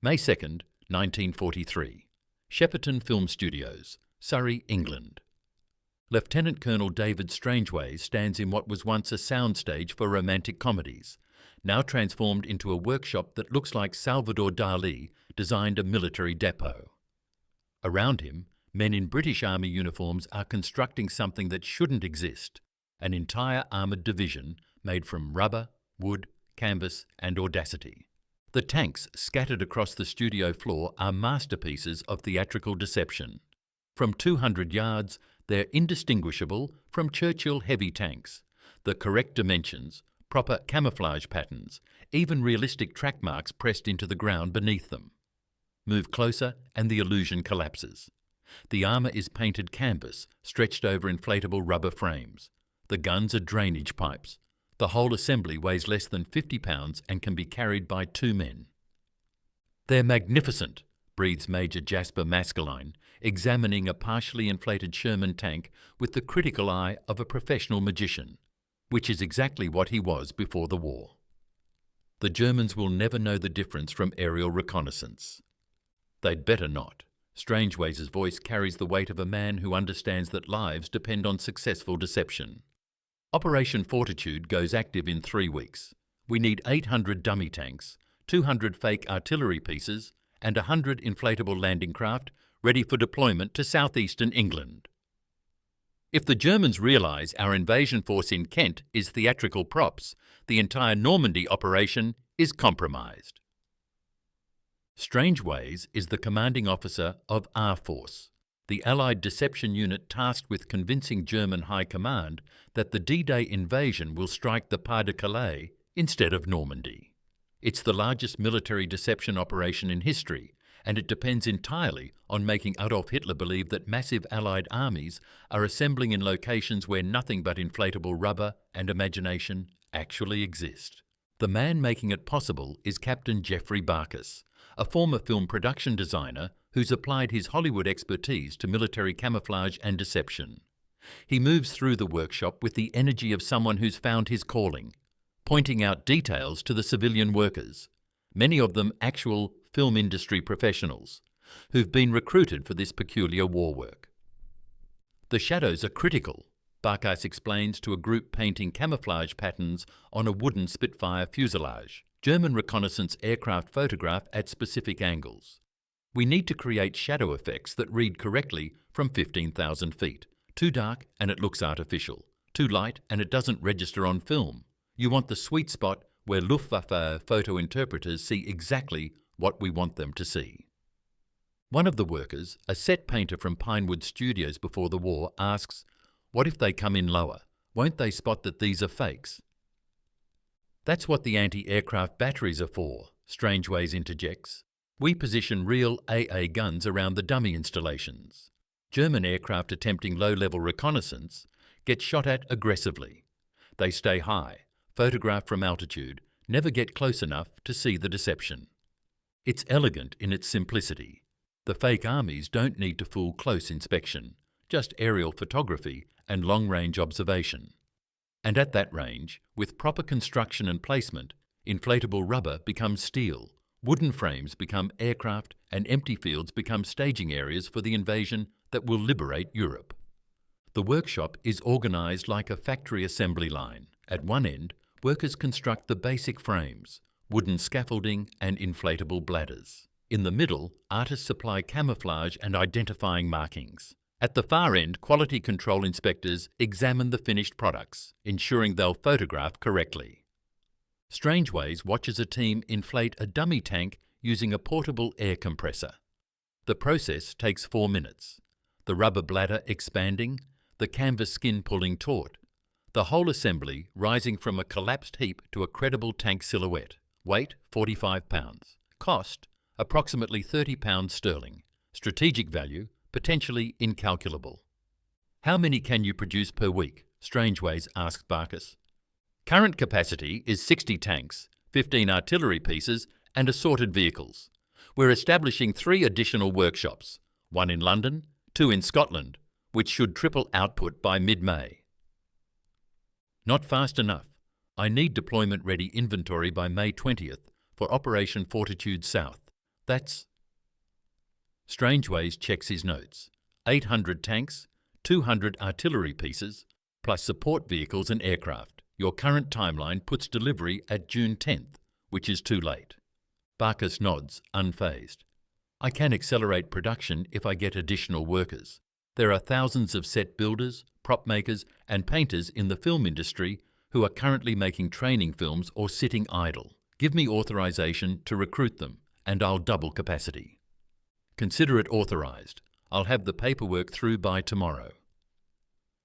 May 2nd, 1943. Shepperton Film Studios, Surrey, England. Lieutenant Colonel David Strangeways stands in what was once a soundstage for romantic comedies, now transformed into a workshop that looks like Salvador Dali designed a military depot. Around him, men in British Army uniforms are constructing something that shouldn't exist, an entire armoured division made from rubber, wood, canvas and audacity. The tanks scattered across the studio floor are masterpieces of theatrical deception. From 200 yards, they're indistinguishable from Churchill heavy tanks. The correct dimensions, proper camouflage patterns, even realistic track marks pressed into the ground beneath them. Move closer and the illusion collapses. The armour is painted canvas stretched over inflatable rubber frames. The guns are drainage pipes. The whole assembly weighs less than 50 pounds and can be carried by 2 men. "They're magnificent," breathes Major Jasper Maskelyne, examining a partially inflated Sherman tank with the critical eye of a professional magician, which is exactly what he was before the war. The Germans will never know the difference from aerial reconnaissance. They'd better not. Strangeways' voice carries the weight of a man who understands that lives depend on successful deception. Operation Fortitude goes active in 3 weeks. We need 800 dummy tanks, 200 fake artillery pieces, and 100 inflatable landing craft ready for deployment to southeastern England. If the Germans realise our invasion force in Kent is theatrical props, the entire Normandy operation is compromised. Strangeways is the commanding officer of our force, the Allied deception unit tasked with convincing German High Command that the D-Day invasion will strike the Pas-de-Calais instead of Normandy. It's the largest military deception operation in history, and it depends entirely on making Adolf Hitler believe that massive Allied armies are assembling in locations where nothing but inflatable rubber and imagination actually exist. The man making it possible is Captain Jeffrey Barkas, a former film production designer who's applied his Hollywood expertise to military camouflage and deception. He moves through the workshop with the energy of someone who's found his calling, pointing out details to the civilian workers, many of them actual film industry professionals, who've been recruited for this peculiar war work. The shadows are critical, Barkas explains to a group painting camouflage patterns on a wooden Spitfire fuselage, German reconnaissance aircraft photograph at specific angles. We need to create shadow effects that read correctly from 15,000 feet. Too dark and it looks artificial. Too light and it doesn't register on film. You want the sweet spot where Luftwaffe photo interpreters see exactly what we want them to see. One of the workers, a set painter from Pinewood Studios before the war, asks, "What if they come in lower? Won't they spot that these are fakes?" "That's what the anti-aircraft batteries are for," Strangeways interjects. "We position real AA guns around the dummy installations. German aircraft attempting low-level reconnaissance get shot at aggressively. They stay high, photographed from altitude, never get close enough to see the deception. It's elegant in its simplicity. The fake armies don't need to fool close inspection, just aerial photography and long-range observation. And at that range, with proper construction and placement, inflatable rubber becomes steel, wooden frames become aircraft, and empty fields become staging areas for the invasion that will liberate Europe." The workshop is organised like a factory assembly line. At one end, workers construct the basic frames, wooden scaffolding and inflatable bladders. In the middle, artists supply camouflage and identifying markings. At the far end, quality control inspectors examine the finished products, ensuring they'll photograph correctly. Strangeways watches a team inflate a dummy tank using a portable air compressor. The process takes 4 minutes. The rubber bladder expanding, the canvas skin pulling taut. The whole assembly rising from a collapsed heap to a credible tank silhouette. Weight 45 pounds. Cost approximately £30 sterling. Strategic value potentially incalculable. "How many can you produce per week?" Strangeways asked Barkas. "Current capacity is 60 tanks, 15 artillery pieces and assorted vehicles. We're establishing 3 additional workshops, 1 in London, 2 in Scotland, which should triple output by mid-May." "Not fast enough. I need deployment-ready inventory by May 20th for Operation Fortitude South. That's... Strangeways checks his notes. 800 tanks, 200 artillery pieces, plus support vehicles and aircraft. Your current timeline puts delivery at June 10th, which is too late. Barkas nods, unfazed. I can accelerate production if I get additional workers. There are thousands of set builders, prop makers and painters in the film industry who are currently making training films or sitting idle. Give me authorization to recruit them and I'll double capacity. Consider it authorized. I'll have the paperwork through by tomorrow.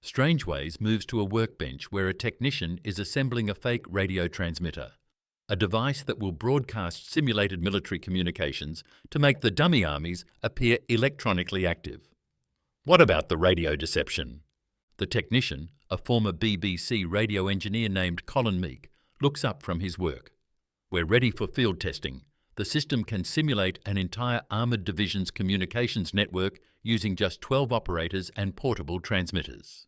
Strangeways moves to a workbench where a technician is assembling a fake radio transmitter, a device that will broadcast simulated military communications to make the dummy armies appear electronically active. What about the radio deception? The technician, a former BBC radio engineer named Colin Meek, looks up from his work. We're ready for field testing. The system can simulate an entire armoured division's communications network using just 12 operators and portable transmitters.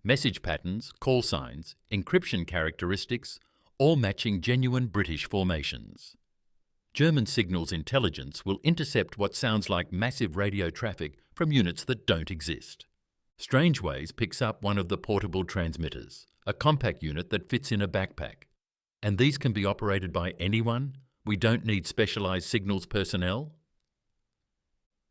Message patterns, call signs, encryption characteristics, all matching genuine British formations. German signals intelligence will intercept what sounds like massive radio traffic from units that don't exist. Strangeways picks up one of the portable transmitters, a compact unit that fits in a backpack. And these can be operated by anyone? We don't need specialised signals personnel?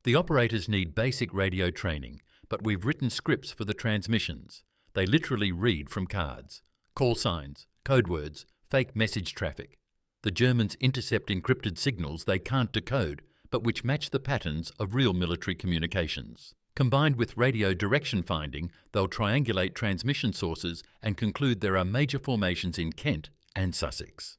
The operators need basic radio training, but we've written scripts for the transmissions. They literally read from cards, call signs, code words, fake message traffic. The Germans intercept encrypted signals they can't decode, but which match the patterns of real military communications. Combined with radio direction finding, they'll triangulate transmission sources and conclude there are major formations in Kent and Sussex.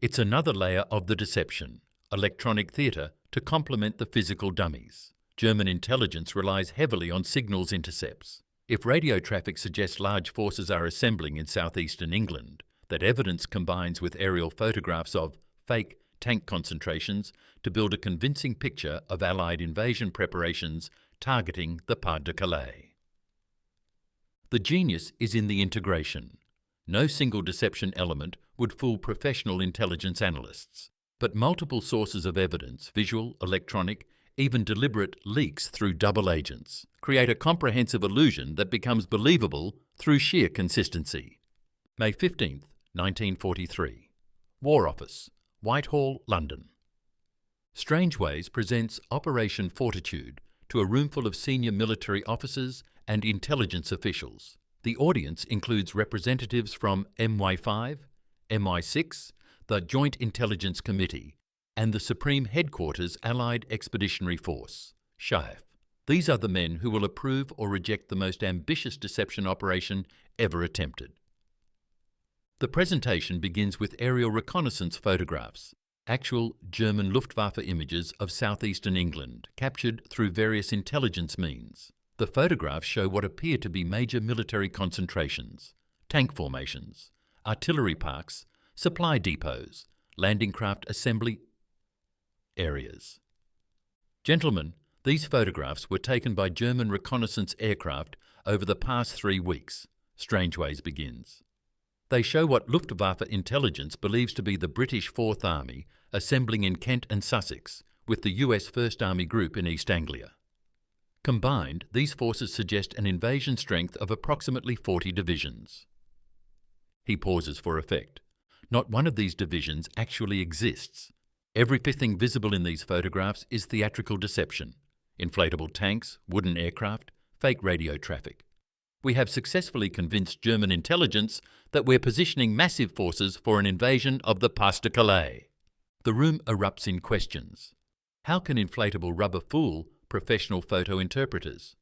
It's another layer of the deception, electronic theatre to complement the physical dummies. German intelligence relies heavily on signals intercepts. If radio traffic suggests large forces are assembling in southeastern England, that evidence combines with aerial photographs of fake tank concentrations to build a convincing picture of Allied invasion preparations targeting the Pas de Calais. The genius is in the integration. No single deception element would fool professional intelligence analysts, but multiple sources of evidence, visual, electronic, even deliberate leaks through double agents, create a comprehensive illusion that becomes believable through sheer consistency. May 15th, 1943. War Office, Whitehall, London. Strangeways presents Operation Fortitude to a roomful of senior military officers and intelligence officials. The audience includes representatives from MI5, MI6, the Joint Intelligence Committee, and the Supreme Headquarters Allied Expeditionary Force, SHAEF. These are the men who will approve or reject the most ambitious deception operation ever attempted. The presentation begins with aerial reconnaissance photographs, actual German Luftwaffe images of southeastern England, captured through various intelligence means. The photographs show what appear to be major military concentrations, tank formations, artillery parks, supply depots, landing craft assembly areas. Gentlemen, these photographs were taken by German reconnaissance aircraft over the past 3 weeks. Strangeways begins. They show what Luftwaffe intelligence believes to be the British 4th Army assembling in Kent and Sussex, with the US 1st Army Group in East Anglia. Combined, these forces suggest an invasion strength of approximately 40 divisions. He pauses for effect. Not one of these divisions actually exists. Everything visible in these photographs is theatrical deception. Inflatable tanks, wooden aircraft, fake radio traffic. We have successfully convinced German intelligence that we're positioning massive forces for an invasion of the Pas de Calais. The room erupts in questions. How can inflatable rubber fool professional photo interpreters?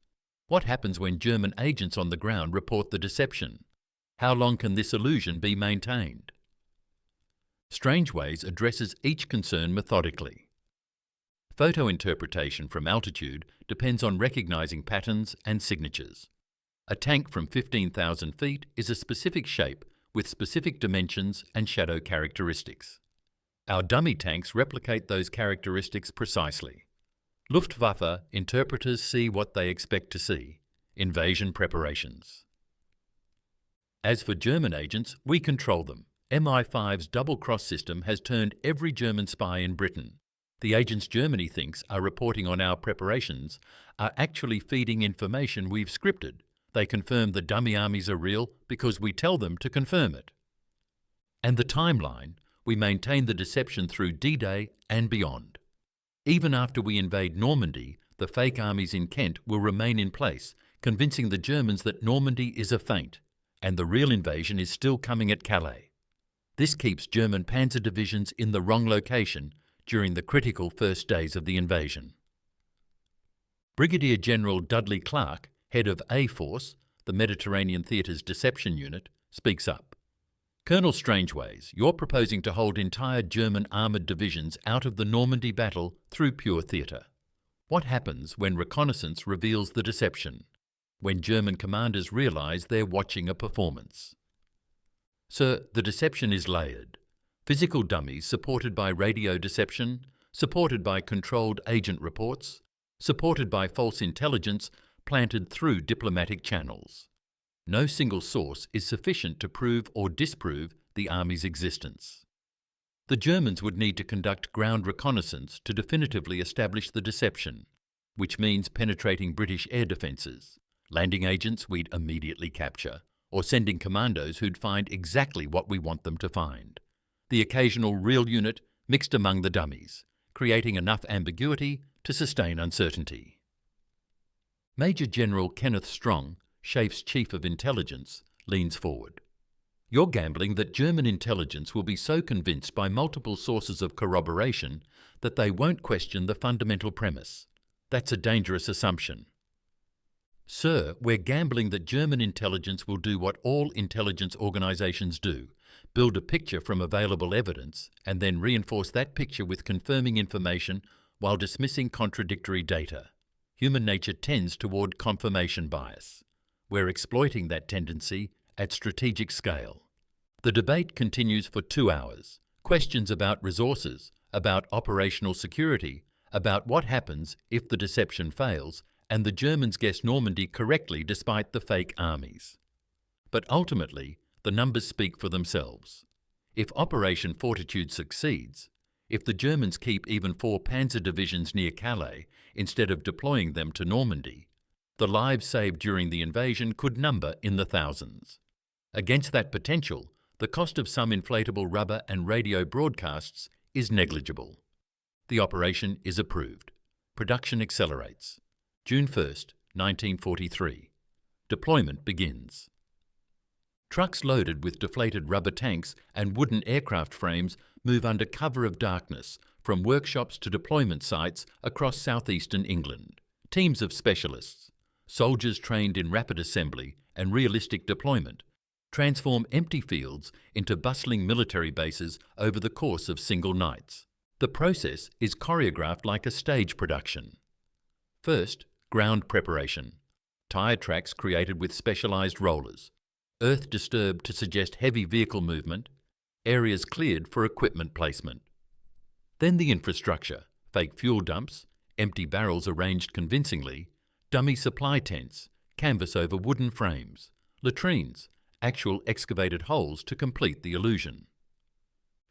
What happens when German agents on the ground report the deception? How long can this illusion be maintained? Strangeways addresses each concern methodically. Photo interpretation from altitude depends on recognizing patterns and signatures. A tank from 15,000 feet is a specific shape with specific dimensions and shadow characteristics. Our dummy tanks replicate those characteristics precisely. Luftwaffe interpreters see what they expect to see: invasion preparations. As for German agents, we control them. MI5's double-cross system has turned every German spy in Britain. The agents Germany thinks are reporting on our preparations are actually feeding information we've scripted. They confirm the dummy armies are real because we tell them to confirm it. And the timeline, we maintain the deception through D-Day and beyond. Even after we invade Normandy, the fake armies in Kent will remain in place, convincing the Germans that Normandy is a feint, and the real invasion is still coming at Calais. This keeps German panzer divisions in the wrong location during the critical first days of the invasion. Brigadier General Dudley Clark, head of A Force, the Mediterranean Theatre's deception unit, speaks up. Colonel Strangeways, you're proposing to hold entire German armoured divisions out of the Normandy battle through pure theatre. What happens when reconnaissance reveals the deception? When German commanders realise they're watching a performance? Sir, the deception is layered. Physical dummies supported by radio deception, supported by controlled agent reports, supported by false intelligence planted through diplomatic channels. No single source is sufficient to prove or disprove the army's existence. The Germans would need to conduct ground reconnaissance to definitively establish the deception, which means penetrating British air defences, landing agents we'd immediately capture, or sending commandos who'd find exactly what we want them to find. The occasional real unit mixed among the dummies, creating enough ambiguity to sustain uncertainty. Major General Kenneth Strong, SHAEF's Chief of Intelligence, leans forward. You're gambling that German intelligence will be so convinced by multiple sources of corroboration that they won't question the fundamental premise. That's a dangerous assumption. Sir, we're gambling that German intelligence will do what all intelligence organisations do, build a picture from available evidence, and then reinforce that picture with confirming information while dismissing contradictory data. Human nature tends toward confirmation bias. We're exploiting that tendency at strategic scale. The debate continues for 2 hours. Questions about resources, about operational security, about what happens if the deception fails, and the Germans guess Normandy correctly despite the fake armies. But ultimately, the numbers speak for themselves. If Operation Fortitude succeeds, if the Germans keep even 4 panzer divisions near Calais instead of deploying them to Normandy, the lives saved during the invasion could number in the thousands. Against that potential, the cost of some inflatable rubber and radio broadcasts is negligible. The operation is approved. Production accelerates. June 1st, 1943. Deployment begins. Trucks loaded with deflated rubber tanks and wooden aircraft frames move under cover of darkness from workshops to deployment sites across southeastern England. Teams of specialists, soldiers trained in rapid assembly and realistic deployment, transform empty fields into bustling military bases over the course of single nights. The process is choreographed like a stage production. First, ground preparation. Tyre tracks created with specialised rollers. Earth disturbed to suggest heavy vehicle movement. Areas cleared for equipment placement. Then the infrastructure. Fake fuel dumps, empty barrels arranged convincingly, dummy supply tents, canvas over wooden frames, latrines, actual excavated holes to complete the illusion.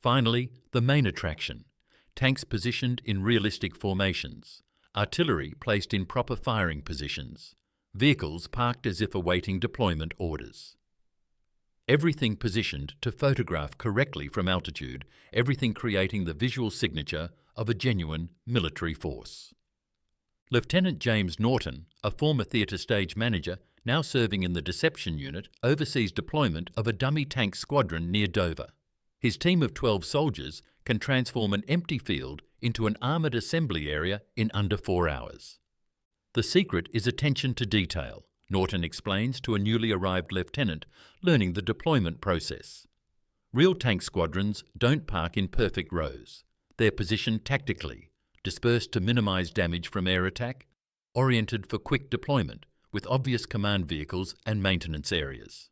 Finally, the main attraction. Tanks positioned in realistic formations. Artillery placed in proper firing positions. Vehicles parked as if awaiting deployment orders. Everything positioned to photograph correctly from altitude, everything creating the visual signature of a genuine military force. Lieutenant James Norton, a former theatre stage manager now serving in the deception unit, oversees deployment of a dummy tank squadron near Dover. His team of 12 soldiers can transform an empty field into an armoured assembly area in under 4 hours. The secret is attention to detail, Norton explains to a newly arrived lieutenant learning the deployment process. Real tank squadrons don't park in perfect rows. They're positioned tactically, dispersed to minimise damage from air attack, oriented for quick deployment with obvious command vehicles and maintenance areas.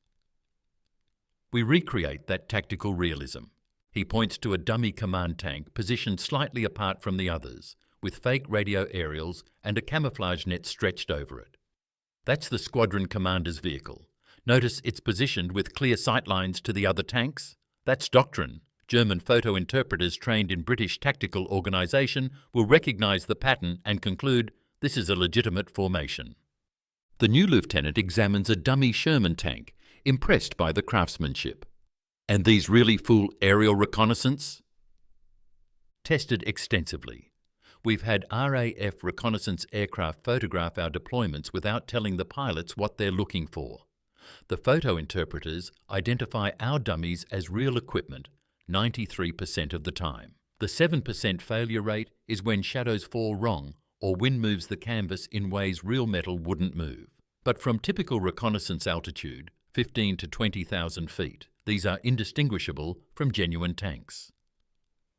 We recreate that tactical realism. He points to a dummy command tank positioned slightly apart from the others, with fake radio aerials and a camouflage net stretched over it. That's the squadron commander's vehicle. Notice it's positioned with clear sightlines to the other tanks. That's doctrine, German photo interpreters trained in British tactical organisation will recognise the pattern and conclude this is a legitimate formation. The new lieutenant examines a dummy Sherman tank, impressed by the craftsmanship. And these really fool aerial reconnaissance? Tested extensively. We've had RAF reconnaissance aircraft photograph our deployments without telling the pilots what they're looking for. The photo interpreters identify our dummies as real equipment 93% of the time. The 7% failure rate is when shadows fall wrong or wind moves the canvas in ways real metal wouldn't move. But from typical reconnaissance altitude, 15 to 20,000 feet, these are indistinguishable from genuine tanks.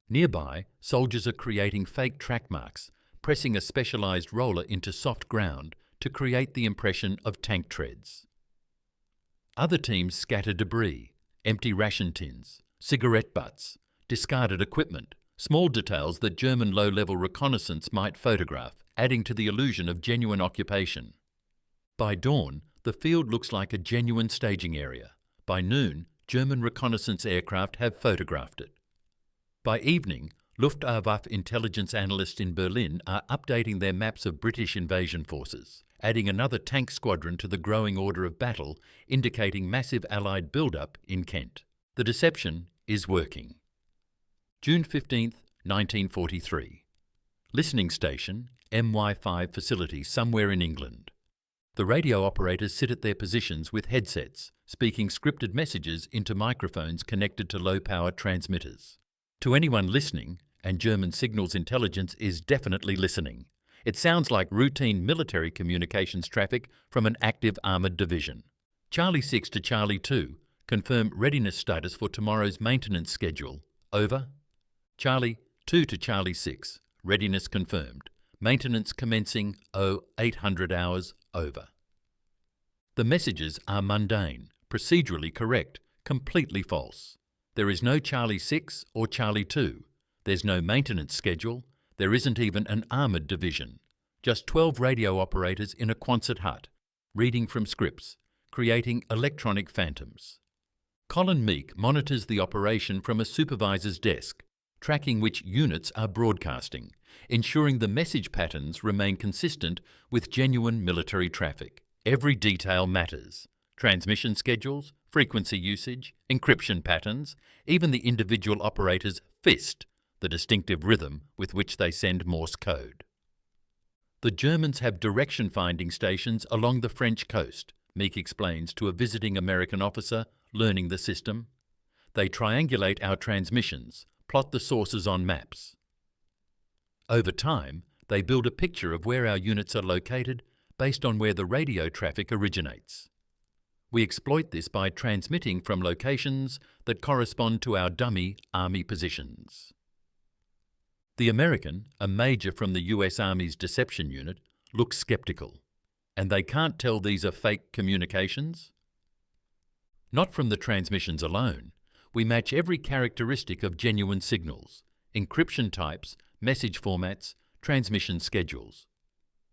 Nearby, soldiers are creating fake track marks, pressing a specialised roller into soft ground to create the impression of tank treads. Other teams scatter debris, empty ration tins, cigarette butts, discarded equipment, small details that German low-level reconnaissance might photograph, adding to the illusion of genuine occupation. By dawn, the field looks like a genuine staging area. By noon, German reconnaissance aircraft have photographed it. By evening, Luftwaffe intelligence analysts in Berlin are updating their maps of British invasion forces, adding another tank squadron to the growing order of battle, indicating massive Allied build-up in Kent. The deception is working. June 15, 1943. Listening station, MY5 facility somewhere in England. The radio operators sit at their positions with headsets, speaking scripted messages into microphones connected to low-power transmitters. To anyone listening, and German signals intelligence is definitely listening, it sounds like routine military communications traffic from an active armoured division. Charlie 6 to Charlie 2, confirm readiness status for tomorrow's maintenance schedule. Over. Charlie 2 to Charlie 6, readiness confirmed. Maintenance commencing 0800 hours. Over. The messages are mundane, procedurally correct, completely false. There is no Charlie 6 or Charlie 2. There's no maintenance schedule. There isn't even an armoured division. Just 12 radio operators in a Quonset hut, reading from scripts, creating electronic phantoms. Colin Meek monitors the operation from a supervisor's desk, tracking which units are broadcasting, ensuring the message patterns remain consistent with genuine military traffic. Every detail matters. Transmission schedules, frequency usage, encryption patterns, even the individual operator's fist, the distinctive rhythm with which they send Morse code. The Germans have direction-finding stations along the French coast, Meek explains to a visiting American officer learning the system. They triangulate our transmissions, plot the sources on maps. Over time, they build a picture of where our units are located based on where the radio traffic originates. We exploit this by transmitting from locations that correspond to our dummy Army positions. The American, a major from the US Army's deception unit, looks skeptical. And they can't tell these are fake communications? Not from the transmissions alone. We match every characteristic of genuine signals, encryption types, message formats, transmission schedules.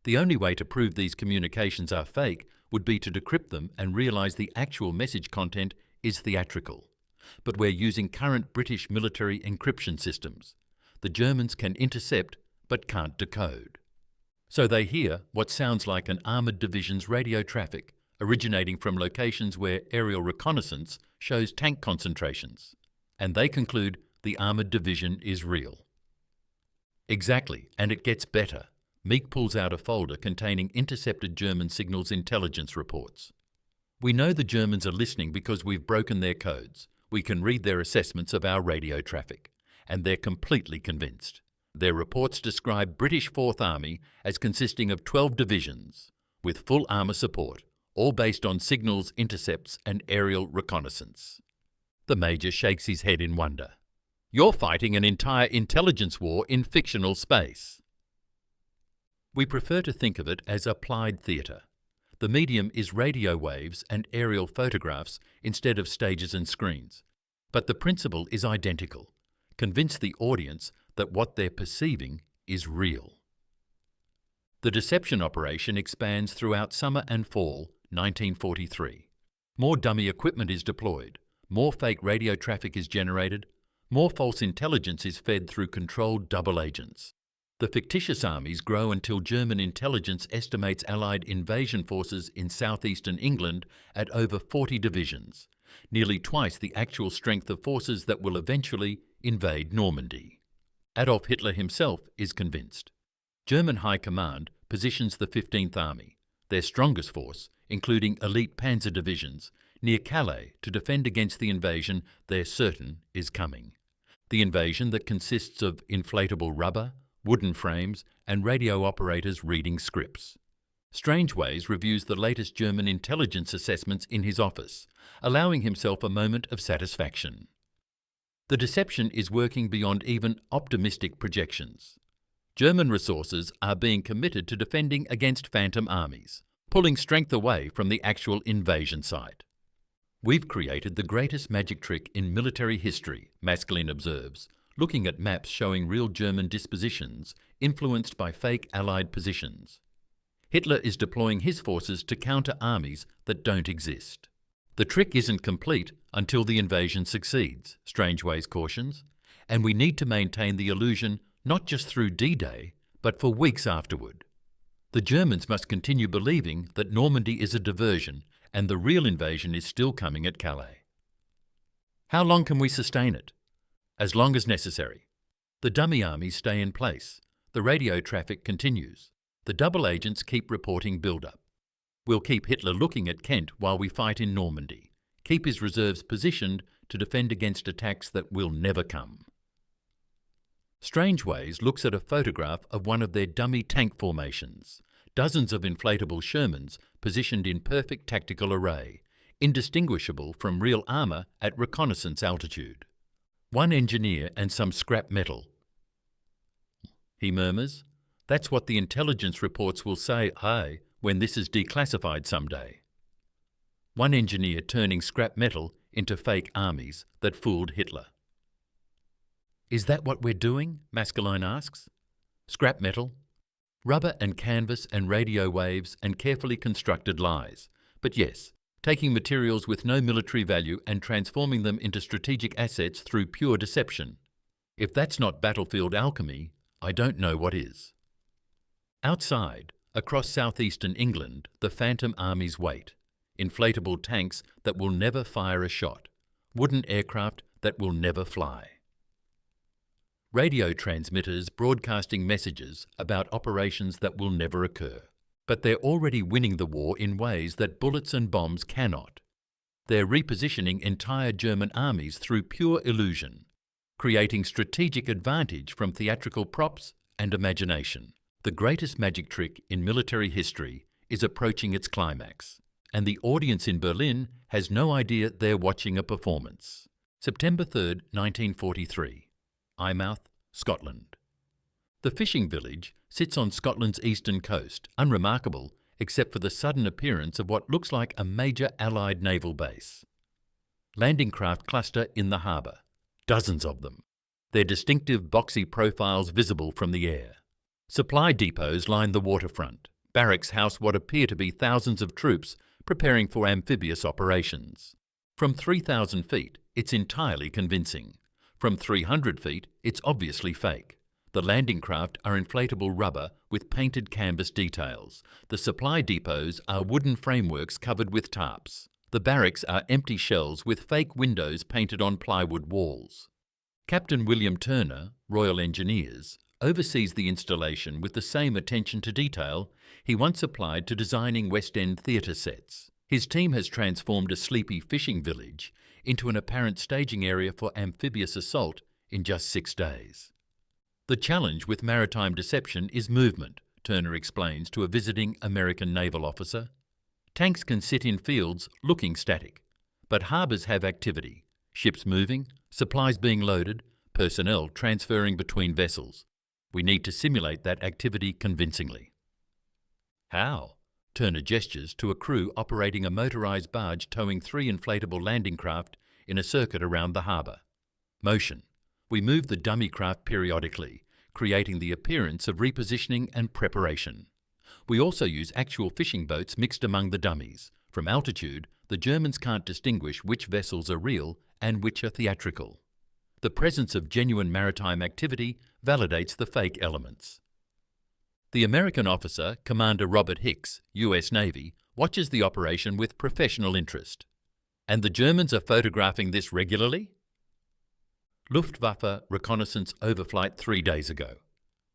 The only way to prove these communications are fake would be to decrypt them and realise the actual message content is theatrical. But we're using current British military encryption systems. The Germans can intercept but can't decode. So they hear what sounds like an armoured division's radio traffic originating from locations where aerial reconnaissance shows tank concentrations, and they conclude the armoured division is real. Exactly, and it gets better. Meek pulls out a folder containing intercepted German signals intelligence reports. We know the Germans are listening because we've broken their codes. We can read their assessments of our radio traffic, and they're completely convinced. Their reports describe British Fourth Army as consisting of 12 divisions, with full armour support, all based on signals, intercepts and aerial reconnaissance. The Major shakes his head in wonder. You're fighting an entire intelligence war in fictional space. We prefer to think of it as applied theatre. The medium is radio waves and aerial photographs instead of stages and screens. But the principle is identical. Convince the audience that what they're perceiving is real. The deception operation expands throughout summer and fall 1943. More dummy equipment is deployed, more fake radio traffic is generated, More false intelligence is fed through controlled double agents. The fictitious armies grow until German intelligence estimates Allied invasion forces in southeastern England at over 40 divisions, nearly twice the actual strength of forces that will eventually invade Normandy. Adolf Hitler himself is convinced. German High Command positions the 15th Army, their strongest force, including elite panzer divisions, near Calais to defend against the invasion they're certain is coming. The invasion that consists of inflatable rubber, wooden frames, and radio operators reading scripts. Strangeways reviews the latest German intelligence assessments in his office, allowing himself a moment of satisfaction. The deception is working beyond even optimistic projections. German resources are being committed to defending against phantom armies, pulling strength away from the actual invasion site. We've created the greatest magic trick in military history, Maskelyne observes, looking at maps showing real German dispositions influenced by fake Allied positions. Hitler is deploying his forces to counter armies that don't exist. The trick isn't complete until the invasion succeeds, Strangeways cautions, and we need to maintain the illusion not just through D-Day, but for weeks afterward. The Germans must continue believing that Normandy is a diversion and the real invasion is still coming at Calais. How long can we sustain it? As long as necessary. The dummy armies stay in place. The radio traffic continues. The double agents keep reporting build-up. We'll keep Hitler looking at Kent while we fight in Normandy, keep his reserves positioned to defend against attacks that will never come. Strangeways looks at a photograph of one of their dummy tank formations, dozens of inflatable Shermans positioned in perfect tactical array, indistinguishable from real armour at reconnaissance altitude. One engineer and some scrap metal. He murmurs, "That's what the intelligence reports will say, when this is declassified someday." One engineer turning scrap metal into fake armies that fooled Hitler. Is that what we're doing? Maskelyne asks. Scrap metal, rubber and canvas and radio waves and carefully constructed lies. But yes, taking materials with no military value and transforming them into strategic assets through pure deception. If that's not battlefield alchemy, I don't know what is. Outside, across southeastern England, the phantom armies wait. Inflatable tanks that will never fire a shot. Wooden aircraft that will never fly. Radio transmitters broadcasting messages about operations that will never occur. But they're already winning the war in ways that bullets and bombs cannot. They're repositioning entire German armies through pure illusion, creating strategic advantage from theatrical props and imagination. The greatest magic trick in military history is approaching its climax, and the audience in Berlin has no idea they're watching a performance. September 3, 1943. Eyemouth, Scotland. The fishing village sits on Scotland's eastern coast, unremarkable except for the sudden appearance of what looks like a major Allied naval base. Landing craft cluster in the harbour, dozens of them, their distinctive boxy profiles visible from the air. Supply depots line the waterfront. Barracks house what appear to be thousands of troops preparing for amphibious operations. From 3,000 feet, it's entirely convincing. From 300 feet, it's obviously fake. The landing craft are inflatable rubber with painted canvas details. The supply depots are wooden frameworks covered with tarps. The barracks are empty shells with fake windows painted on plywood walls. Captain William Turner, Royal Engineers, oversees the installation with the same attention to detail he once applied to designing West End theatre sets. His team has transformed a sleepy fishing village into an apparent staging area for amphibious assault in just 6 days. The challenge with maritime deception is movement, Turner explains to a visiting American naval officer. Tanks can sit in fields looking static, but harbours have activity, ships moving, supplies being loaded, personnel transferring between vessels. We need to simulate that activity convincingly. How? Turner gestures to a crew operating a motorised barge towing 3 inflatable landing craft in a circuit around the harbour. Motion. We move the dummy craft periodically, creating the appearance of repositioning and preparation. We also use actual fishing boats mixed among the dummies. From altitude, the Germans can't distinguish which vessels are real and which are theatrical. The presence of genuine maritime activity validates the fake elements. The American officer, Commander Robert Hicks, US Navy, watches the operation with professional interest. And the Germans are photographing this regularly? Luftwaffe reconnaissance overflight 3 days ago.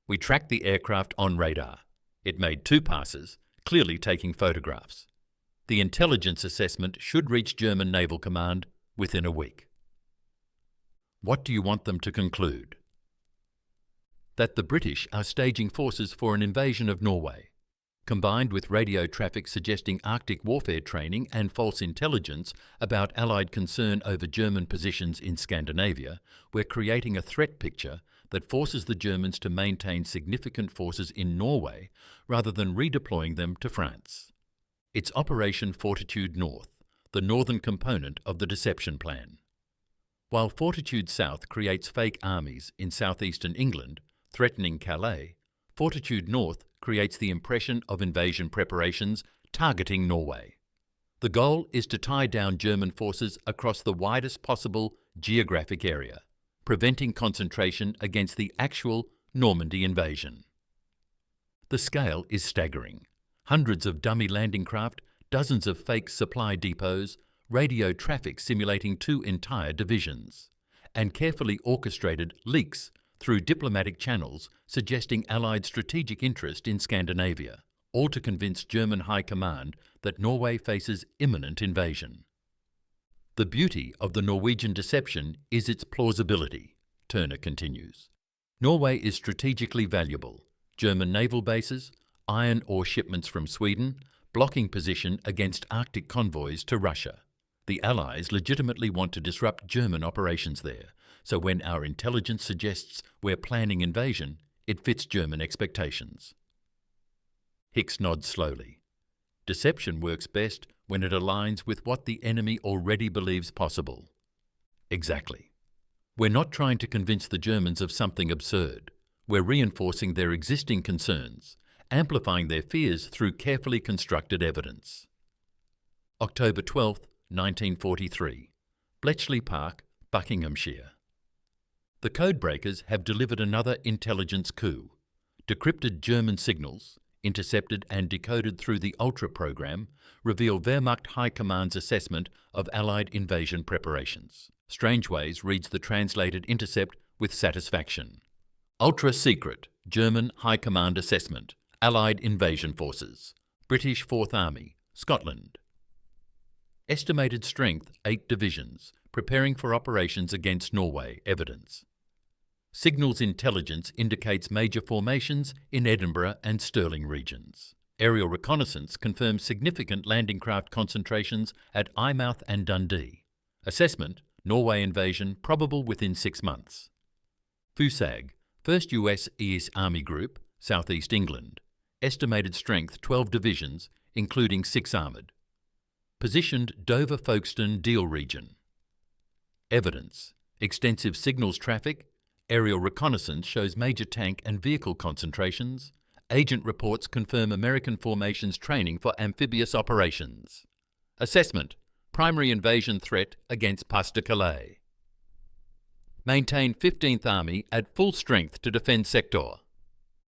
We tracked the aircraft on radar. It made 2 passes, clearly taking photographs. The intelligence assessment should reach German Naval Command within a week. What do you want them to conclude? That the British are staging forces for an invasion of Norway. Combined with radio traffic suggesting Arctic warfare training and false intelligence about Allied concern over German positions in Scandinavia, we're creating a threat picture that forces the Germans to maintain significant forces in Norway rather than redeploying them to France. It's Operation Fortitude North, the northern component of the deception plan. While Fortitude South creates fake armies in southeastern England, threatening Calais, Fortitude North creates the impression of invasion preparations targeting Norway. The goal is to tie down German forces across the widest possible geographic area, preventing concentration against the actual Normandy invasion. The scale is staggering. Hundreds of dummy landing craft, dozens of fake supply depots, radio traffic simulating 2 entire divisions, and carefully orchestrated leaks through diplomatic channels suggesting Allied strategic interest in Scandinavia, all to convince German High Command that Norway faces imminent invasion. The beauty of the Norwegian deception is its plausibility, Turner continues. Norway is strategically valuable. German naval bases, iron ore shipments from Sweden, blocking position against Arctic convoys to Russia. The Allies legitimately want to disrupt German operations there, so when our intelligence suggests we're planning invasion, it fits German expectations. Hicks nods slowly. Deception works best when it aligns with what the enemy already believes possible. Exactly. We're not trying to convince the Germans of something absurd. We're reinforcing their existing concerns, amplifying their fears through carefully constructed evidence. October 12, 1943. Bletchley Park, Buckinghamshire. The codebreakers have delivered another intelligence coup. Decrypted German signals, intercepted and decoded through the Ultra program, reveal Wehrmacht High Command's assessment of Allied invasion preparations. Strangeways reads the translated intercept with satisfaction. Ultra secret German High Command assessment. Allied invasion forces. British 4th Army, Scotland. Estimated strength 8 divisions, preparing for operations against Norway, evidence. Signals intelligence indicates major formations in Edinburgh and Stirling regions. Aerial reconnaissance confirms significant landing craft concentrations at Eyemouth and Dundee. Assessment, Norway invasion probable within 6 months. FUSAG, 1st US East Army Group, South East England. Estimated strength 12 divisions, including 6 armoured. Positioned Dover-Folkestone Deal region. Evidence, extensive signals traffic, aerial reconnaissance shows major tank and vehicle concentrations. Agent reports confirm American formations training for amphibious operations. Assessment, primary invasion threat against Pas-de-Calais. Maintain 15th Army at full strength to defend sector.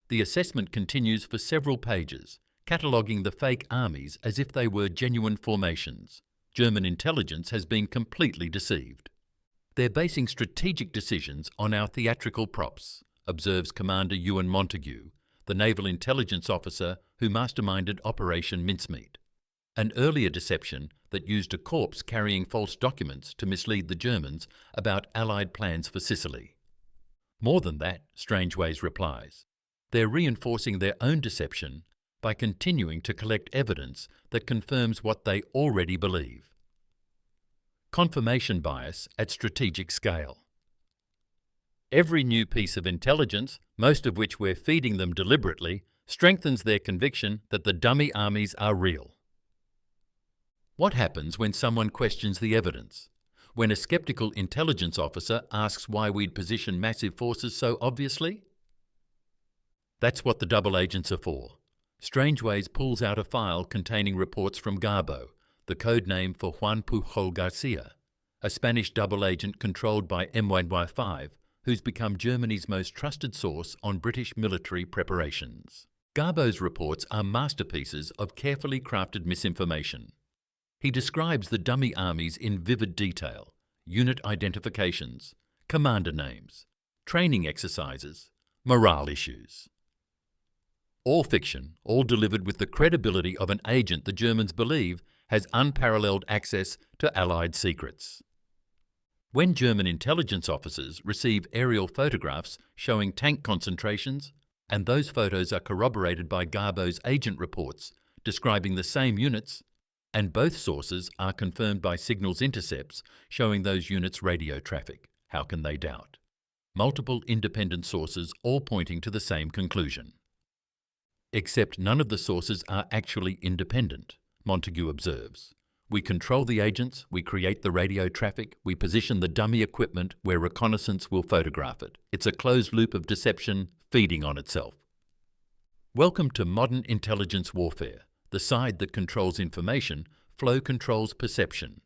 The assessment continues for several pages, cataloguing the fake armies as if they were genuine formations. German intelligence has been completely deceived. They're basing strategic decisions on our theatrical props, observes Commander Ewan Montague, the naval intelligence officer who masterminded Operation Mincemeat. An earlier deception that used a corpse carrying false documents to mislead the Germans about Allied plans for Sicily. More than that, Strangeways replies. They're reinforcing their own deception by continuing to collect evidence that confirms what they already believe. Confirmation bias at strategic scale. Every new piece of intelligence, most of which we're feeding them deliberately, strengthens their conviction that the dummy armies are real. What happens when someone questions the evidence? When a skeptical intelligence officer asks why we'd position massive forces so obviously? That's what the double agents are for. Strangeways pulls out a file containing reports from Garbo, the code name for Juan Pujol Garcia. a Spanish double agent controlled by WWII, who's become Germany's most trusted source on British military preparations. Garbo's reports are masterpieces of carefully crafted misinformation. He describes the dummy armies in vivid detail: unit identifications, commander names, training exercises, morale issues. All fiction, all delivered with the credibility of an agent the Germans believe has unparalleled access to Allied secrets. When German intelligence officers receive aerial photographs showing tank concentrations, and those photos are corroborated by Garbo's agent reports describing the same units, and both sources are confirmed by signals intercepts showing those units' radio traffic, how can they doubt? Multiple independent sources all pointing to the same conclusion. Except none of the sources are actually independent, Montague observes. We control the agents, we create the radio traffic, we position the dummy equipment where reconnaissance will photograph it. It's a closed loop of deception feeding on itself. Welcome to modern intelligence warfare. The side that controls information, flow controls perception.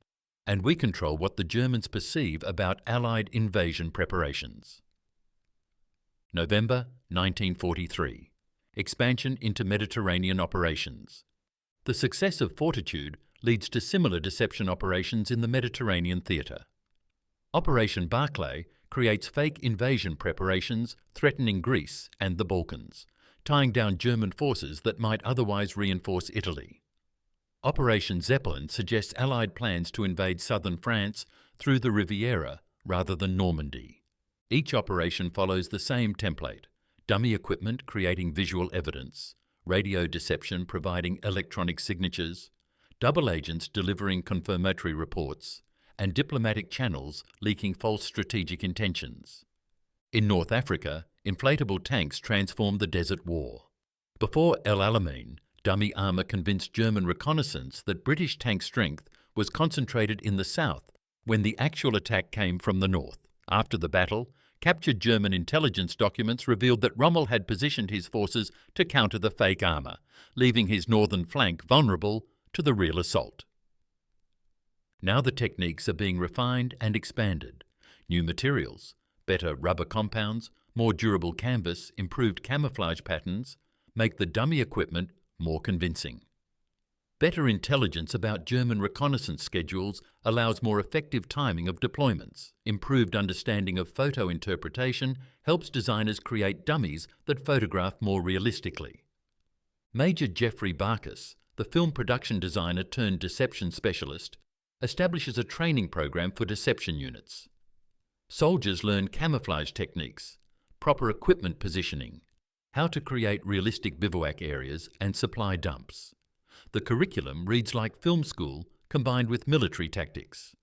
And we control what the Germans perceive about Allied invasion preparations. November 1943. Expansion into Mediterranean operations. The success of Fortitude leads to similar deception operations in the Mediterranean theatre. Operation Barclay creates fake invasion preparations threatening Greece and the Balkans, tying down German forces that might otherwise reinforce Italy. Operation Zeppelin suggests Allied plans to invade southern France through the Riviera rather than Normandy. Each operation follows the same template: dummy equipment creating visual evidence, radio deception providing electronic signatures, double agents delivering confirmatory reports, and diplomatic channels leaking false strategic intentions. In North Africa, inflatable tanks transformed the Desert War. Before El Alamein, dummy armour convinced German reconnaissance that British tank strength was concentrated in the south when the actual attack came from the north. After the battle, captured German intelligence documents revealed that Rommel had positioned his forces to counter the fake armour, leaving his northern flank vulnerable to the real assault. Now the techniques are being refined and expanded. New materials, better rubber compounds, more durable canvas, improved camouflage patterns make the dummy equipment more convincing. Better intelligence about German reconnaissance schedules allows more effective timing of deployments. Improved understanding of photo interpretation helps designers create dummies that photograph more realistically. Major Jeffrey Barkas, the film production designer turned deception specialist, establishes a training program for deception units. Soldiers learn camouflage techniques, proper equipment positioning, how to create realistic bivouac areas and supply dumps. The curriculum reads like film school combined with military tactics.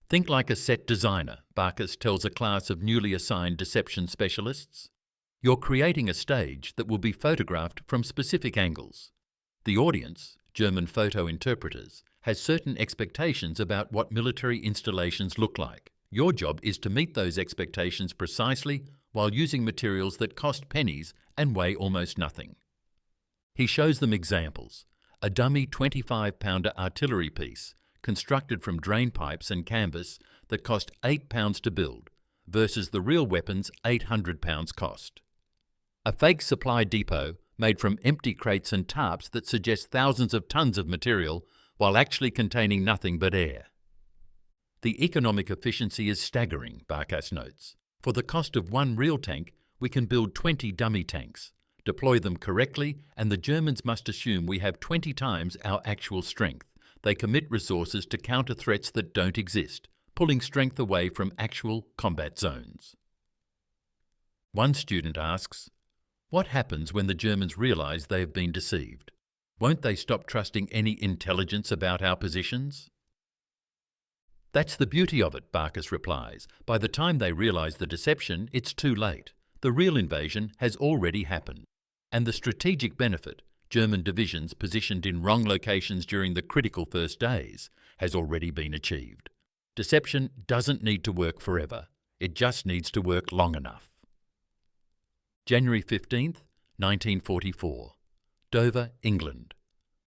Think like a set designer, Barkas tells a class of newly assigned deception specialists. You're creating a stage that will be photographed from specific angles. The audience, German photo interpreters, has certain expectations about what military installations look like. Your job is to meet those expectations precisely while using materials that cost pennies and weigh almost nothing. He shows them examples: a dummy 25-pounder artillery piece constructed from drain pipes and canvas that cost £8 to build versus the real weapon's £800 cost. A fake supply depot made from empty crates and tarps that suggest thousands of tons of material while actually containing nothing but air. The economic efficiency is staggering, Barkas notes. For the cost of one real tank, we can build 20 dummy tanks, deploy them correctly, and the Germans must assume we have 20 times our actual strength. They commit resources to counter threats that don't exist, pulling strength away from actual combat zones. One student asks, what happens when the Germans realise they have been deceived? Won't they stop trusting any intelligence about our positions? That's the beauty of it, Barkas replies. By the time they realise the deception, it's too late. The real invasion has already happened. And the strategic benefit, German divisions positioned in wrong locations during the critical first days, has already been achieved. Deception doesn't need to work forever. It just needs to work long enough. January 15th, 1944. Dover, England.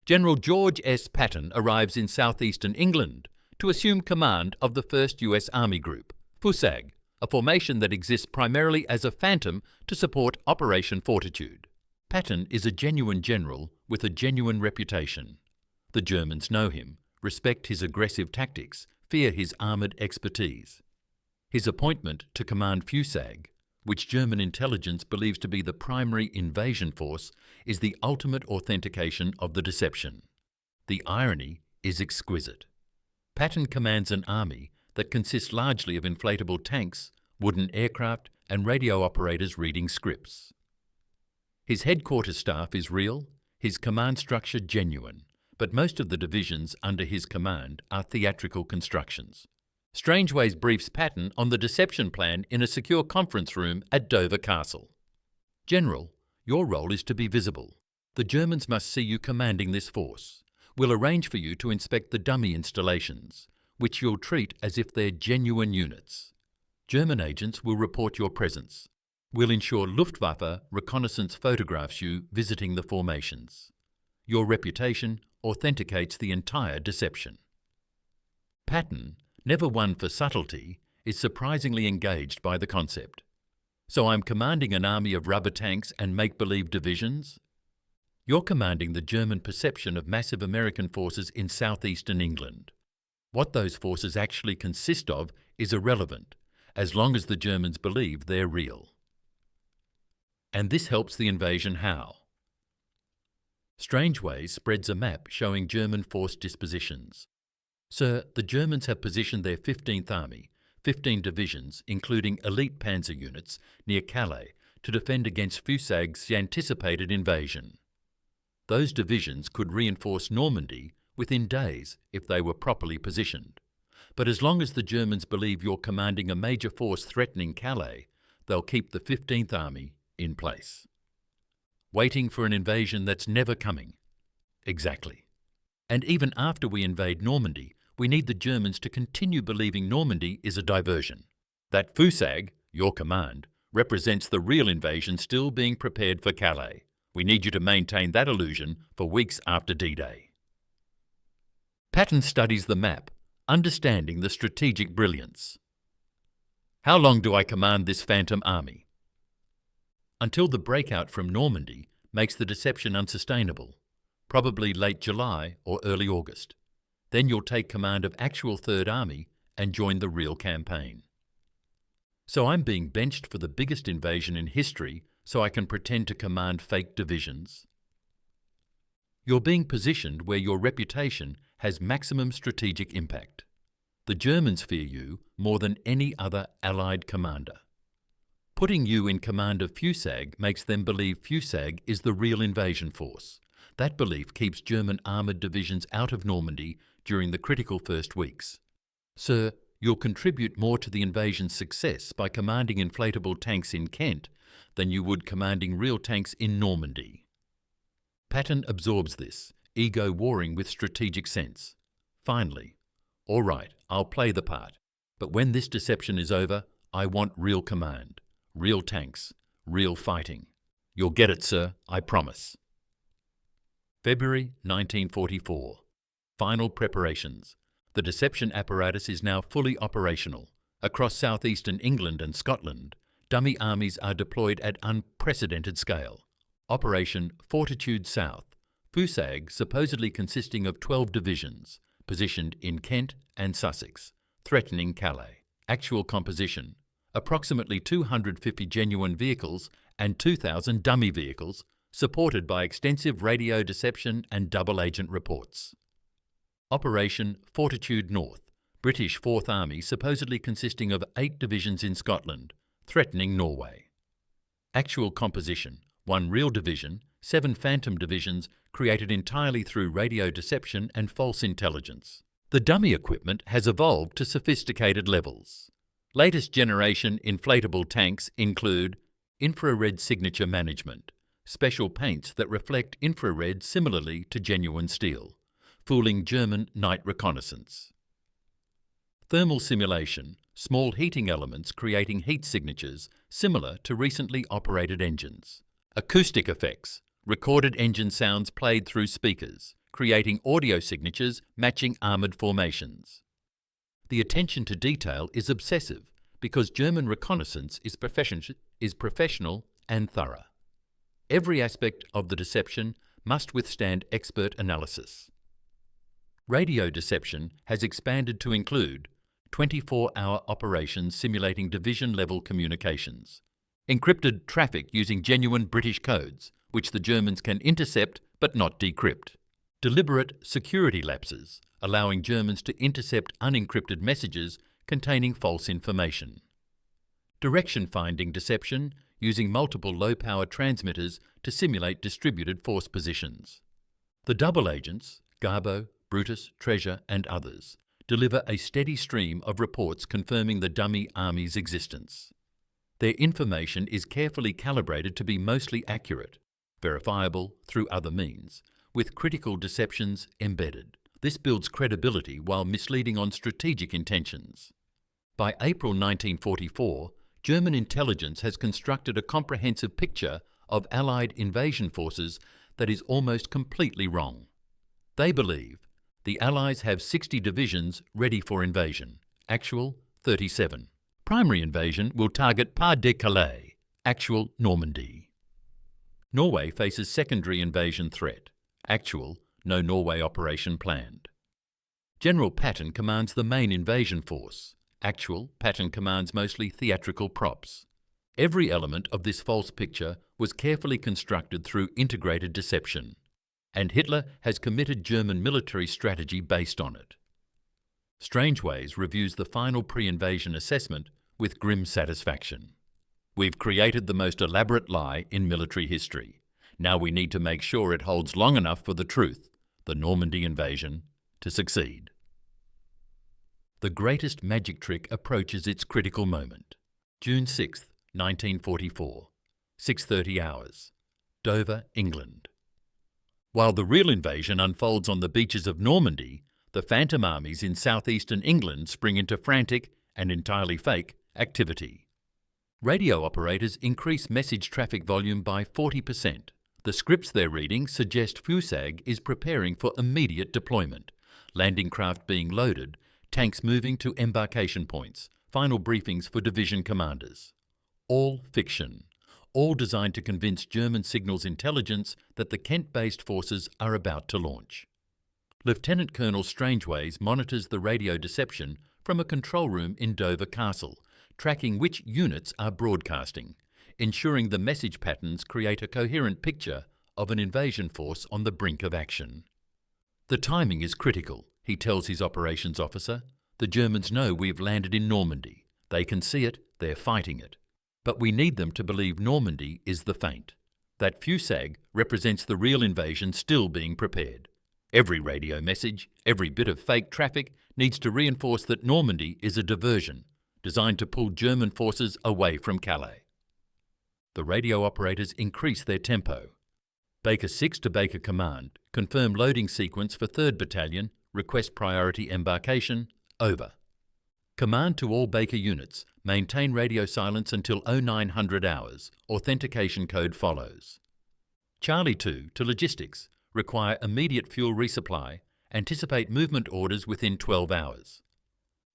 General George S. Patton arrives in southeastern England to assume command of the 1st US Army Group, FUSAG, a formation that exists primarily as a phantom to support Operation Fortitude. Patton is a genuine general with a genuine reputation. The Germans know him, respect his aggressive tactics, fear his armoured expertise. His appointment to command FUSAG, which German intelligence believes to be the primary invasion force, is the ultimate authentication of the deception. The irony is exquisite. Patton commands an army that consists largely of inflatable tanks, wooden aircraft, and radio operators reading scripts. His headquarters staff is real, his command structure genuine, but most of the divisions under his command are theatrical constructions. Strangeways briefs Patton on the deception plan in a secure conference room at Dover Castle. General, your role is to be visible. The Germans must see you commanding this force. We'll arrange for you to inspect the dummy installations, which you'll treat as if they're genuine units. German agents will report your presence. We'll ensure Luftwaffe reconnaissance photographs you visiting the formations. Your reputation authenticates the entire deception. Patton, never one for subtlety, is surprisingly engaged by the concept. So I'm commanding an army of rubber tanks and make-believe divisions? You're commanding the German perception of massive American forces in southeastern England. What those forces actually consist of is irrelevant, as long as the Germans believe they're real. And this helps the invasion how? Strangeways spreads a map showing German force dispositions. Sir, the Germans have positioned their 15th Army, 15 divisions, including elite panzer units, near Calais to defend against FUSAG's anticipated invasion. Those divisions could reinforce Normandy within days if they were properly positioned. But as long as the Germans believe you're commanding a major force threatening Calais, they'll keep the 15th Army in place. Waiting for an invasion that's never coming. Exactly. And even after we invade Normandy, we need the Germans to continue believing Normandy is a diversion. That FUSAG, your command, represents the real invasion still being prepared for Calais. We need you to maintain that illusion for weeks after D-Day. Patton studies the map, understanding the strategic brilliance. How long do I command this phantom army? Until the breakout from Normandy makes the deception unsustainable, probably late July or early August. Then you'll take command of actual Third Army and join the real campaign. So I'm being benched for the biggest invasion in history so I can pretend to command fake divisions? You're being positioned where your reputation has maximum strategic impact. The Germans fear you more than any other Allied commander. Putting you in command of FUSAG makes them believe FUSAG is the real invasion force. That belief keeps German armoured divisions out of Normandy during the critical first weeks. Sir, you'll contribute more to the invasion's success by commanding inflatable tanks in Kent than you would commanding real tanks in Normandy. Patton absorbs this, ego warring with strategic sense. Finally, all right, I'll play the part, but when this deception is over, I want real command, real tanks, real fighting. You'll get it, sir, I promise. February 1944. Final preparations. The deception apparatus is now fully operational. Across southeastern England and Scotland, dummy armies are deployed at unprecedented scale. Operation Fortitude South. FUSAG supposedly consisting of 12 divisions, positioned in Kent and Sussex, threatening Calais. Actual composition: approximately 250 genuine vehicles and 2,000 dummy vehicles, supported by extensive radio deception and double-agent reports. Operation Fortitude North. British 4th Army supposedly consisting of 8 divisions in Scotland, threatening Norway. Actual composition: 1 real division, 7 phantom divisions created entirely through radio deception and false intelligence. The dummy equipment has evolved to sophisticated levels. Latest generation inflatable tanks include infrared signature management, special paints that reflect infrared similarly to genuine steel, fooling German night reconnaissance. Thermal simulation, small heating elements creating heat signatures similar to recently operated engines. Acoustic effects, recorded engine sounds played through speakers, creating audio signatures matching armoured formations. The attention to detail is obsessive because German reconnaissance is professional and thorough. Every aspect of the deception must withstand expert analysis. Radio deception has expanded to include 24-hour operations simulating division-level communications, encrypted traffic using genuine British codes, which the Germans can intercept but not decrypt, deliberate security lapses, allowing Germans to intercept unencrypted messages containing false information, direction-finding deception using multiple low-power transmitters to simulate distributed force positions. The double agents, Garbo, Brutus, Treasure and others, deliver a steady stream of reports confirming the dummy army's existence. Their information is carefully calibrated to be mostly accurate, verifiable through other means, with critical deceptions embedded. This builds credibility while misleading on strategic intentions. By April 1944, German intelligence has constructed a comprehensive picture of Allied invasion forces that is almost completely wrong. They believe the Allies have 60 divisions ready for invasion, actual 37. Primary invasion will target Pas-de-Calais, actual Normandy. Norway faces secondary invasion threat, actual no Norway operation planned. General Patton commands the main invasion force, actual Patton commands mostly theatrical props. Every element of this false picture was carefully constructed through integrated deception, and Hitler has committed German military strategy based on it. Strangeways reviews the final pre-invasion assessment with grim satisfaction. We've created the most elaborate lie in military history. Now we need to make sure it holds long enough for the truth, the Normandy invasion, to succeed. The greatest magic trick approaches its critical moment. June 6, 1944, 6:30 hours, Dover, England. While the real invasion unfolds on the beaches of Normandy, the phantom armies in southeastern England spring into frantic and entirely fake activity. Radio operators increase message traffic volume by 40%. The scripts they're reading suggest Fusag is preparing for immediate deployment, landing craft being loaded, tanks moving to embarkation points, final briefings for division commanders. All fiction, all designed to convince German signals intelligence that the Kent-based forces are about to launch. Lieutenant Colonel Strangeways monitors the radio deception from a control room in Dover Castle, tracking which units are broadcasting, ensuring the message patterns create a coherent picture of an invasion force on the brink of action. The timing is critical, he tells his operations officer. The Germans know we've landed in Normandy. They can see it, they're fighting it. But we need them to believe Normandy is the feint. That Fusag represents the real invasion still being prepared. Every radio message, every bit of fake traffic needs to reinforce that Normandy is a diversion, designed to pull German forces away from Calais. The radio operators increase their tempo. Baker 6 to Baker Command, confirm loading sequence for 3rd Battalion, request priority embarkation, over. Command to all Baker units, maintain radio silence until 0900 hours, authentication code follows. Charlie 2 to Logistics, require immediate fuel resupply, anticipate movement orders within 12 hours.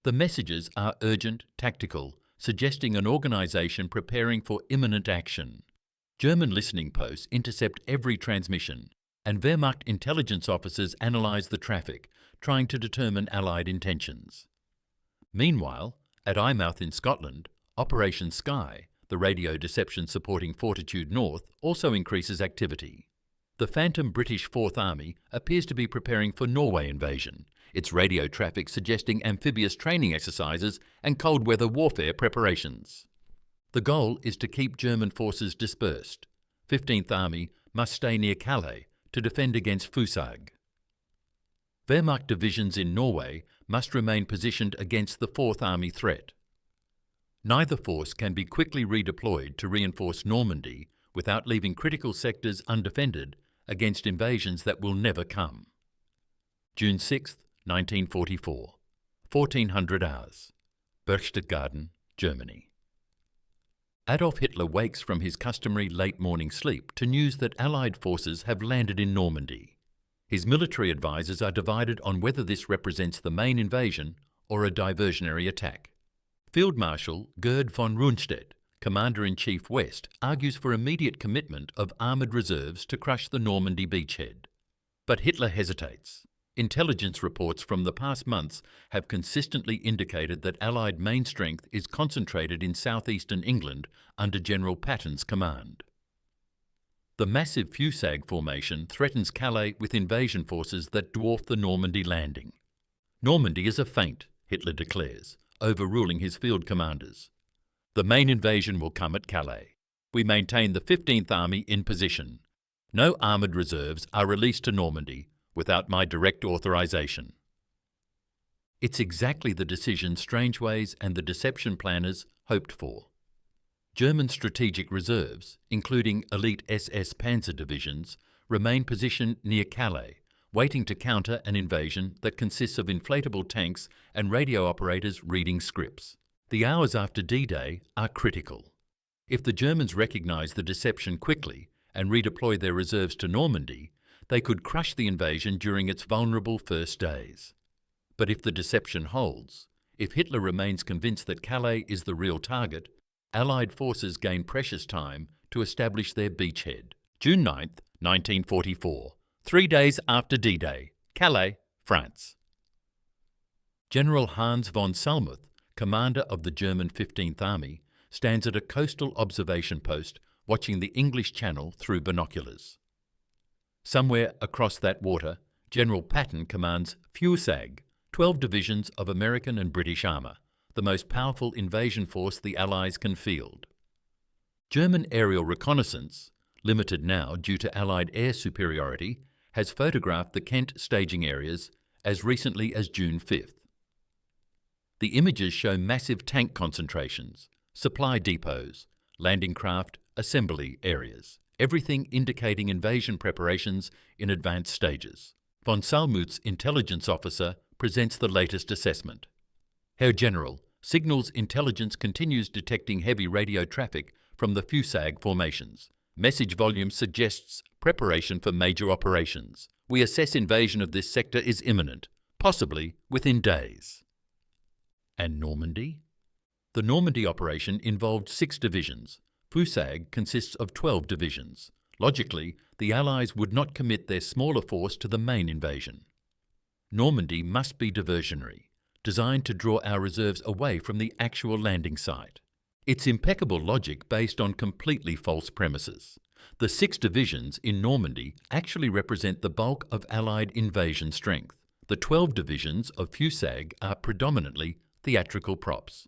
The messages are urgent, tactical, suggesting an organisation preparing for imminent action. German listening posts intercept every transmission, and Wehrmacht intelligence officers analyse the traffic, trying to determine Allied intentions. Meanwhile, at Eyemouth in Scotland, Operation Sky, the radio deception supporting Fortitude North, also increases activity. The phantom British Fourth Army appears to be preparing for Norway invasion, its radio traffic suggesting amphibious training exercises and cold weather warfare preparations. The goal is to keep German forces dispersed. 15th Army must stay near Calais to defend against Fusag. Wehrmacht divisions in Norway must remain positioned against the Fourth Army threat. Neither force can be quickly redeployed to reinforce Normandy without leaving critical sectors undefended against invasions that will never come. June 6, 1944, 1400 hours, Berchtesgaden, Germany. Adolf Hitler wakes from his customary late morning sleep to news that Allied forces have landed in Normandy. His military advisors are divided on whether this represents the main invasion or a diversionary attack. Field Marshal Gerd von Rundstedt, Commander-in-Chief West, argues for immediate commitment of armoured reserves to crush the Normandy beachhead. But Hitler hesitates. Intelligence reports from the past months have consistently indicated that Allied main strength is concentrated in southeastern England under General Patton's command. The massive Fusag formation threatens Calais with invasion forces that dwarf the Normandy landing. Normandy is a feint, Hitler declares, overruling his field commanders. The main invasion will come at Calais. We maintain the 15th Army in position. No armoured reserves are released to Normandy without my direct authorisation. It's exactly the decision Strangeways and the deception planners hoped for. German strategic reserves, including elite SS Panzer divisions, remain positioned near Calais, waiting to counter an invasion that consists of inflatable tanks and radio operators reading scripts. The hours after D-Day are critical. If the Germans recognise the deception quickly and redeploy their reserves to Normandy, they could crush the invasion during its vulnerable first days. But if the deception holds, if Hitler remains convinced that Calais is the real target, Allied forces gain precious time to establish their beachhead. June 9, 1944, 3 days after D-Day, Calais, France. General Hans von Salmuth, commander of the German 15th Army, stands at a coastal observation post watching the English Channel through binoculars. Somewhere across that water, General Patton commands Fusag, 12 divisions of American and British armour, the most powerful invasion force the Allies can field. German aerial reconnaissance, limited now due to Allied air superiority, has photographed the Kent staging areas as recently as June 5th. The images show massive tank concentrations, supply depots, landing craft, assembly areas, everything indicating invasion preparations in advanced stages. Von Salmuth's intelligence officer presents the latest assessment. Herr General, signals intelligence continues detecting heavy radio traffic from the Fusag formations. Message volume suggests preparation for major operations. We assess invasion of this sector is imminent, possibly within days. And Normandy? The Normandy operation involved 6 divisions. Fusag consists of 12 divisions. Logically, the Allies would not commit their smaller force to the main invasion. Normandy must be diversionary, designed to draw our reserves away from the actual landing site. It's impeccable logic based on completely false premises. The 6 divisions in Normandy actually represent the bulk of Allied invasion strength. The 12 divisions of Fusag are predominantly theatrical props.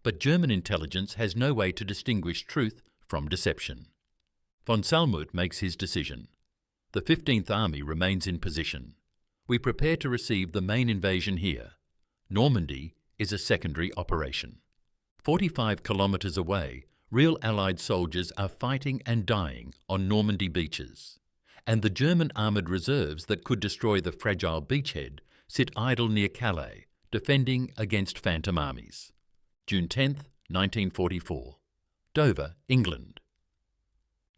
But German intelligence has no way to distinguish truth from deception. Von Salmuth makes his decision. The 15th Army remains in position. We prepare to receive the main invasion here. Normandy is a secondary operation. 45 kilometres away, real Allied soldiers are fighting and dying on Normandy beaches. And the German armoured reserves that could destroy the fragile beachhead sit idle near Calais, defending against phantom armies. June 10, 1944. Dover, England.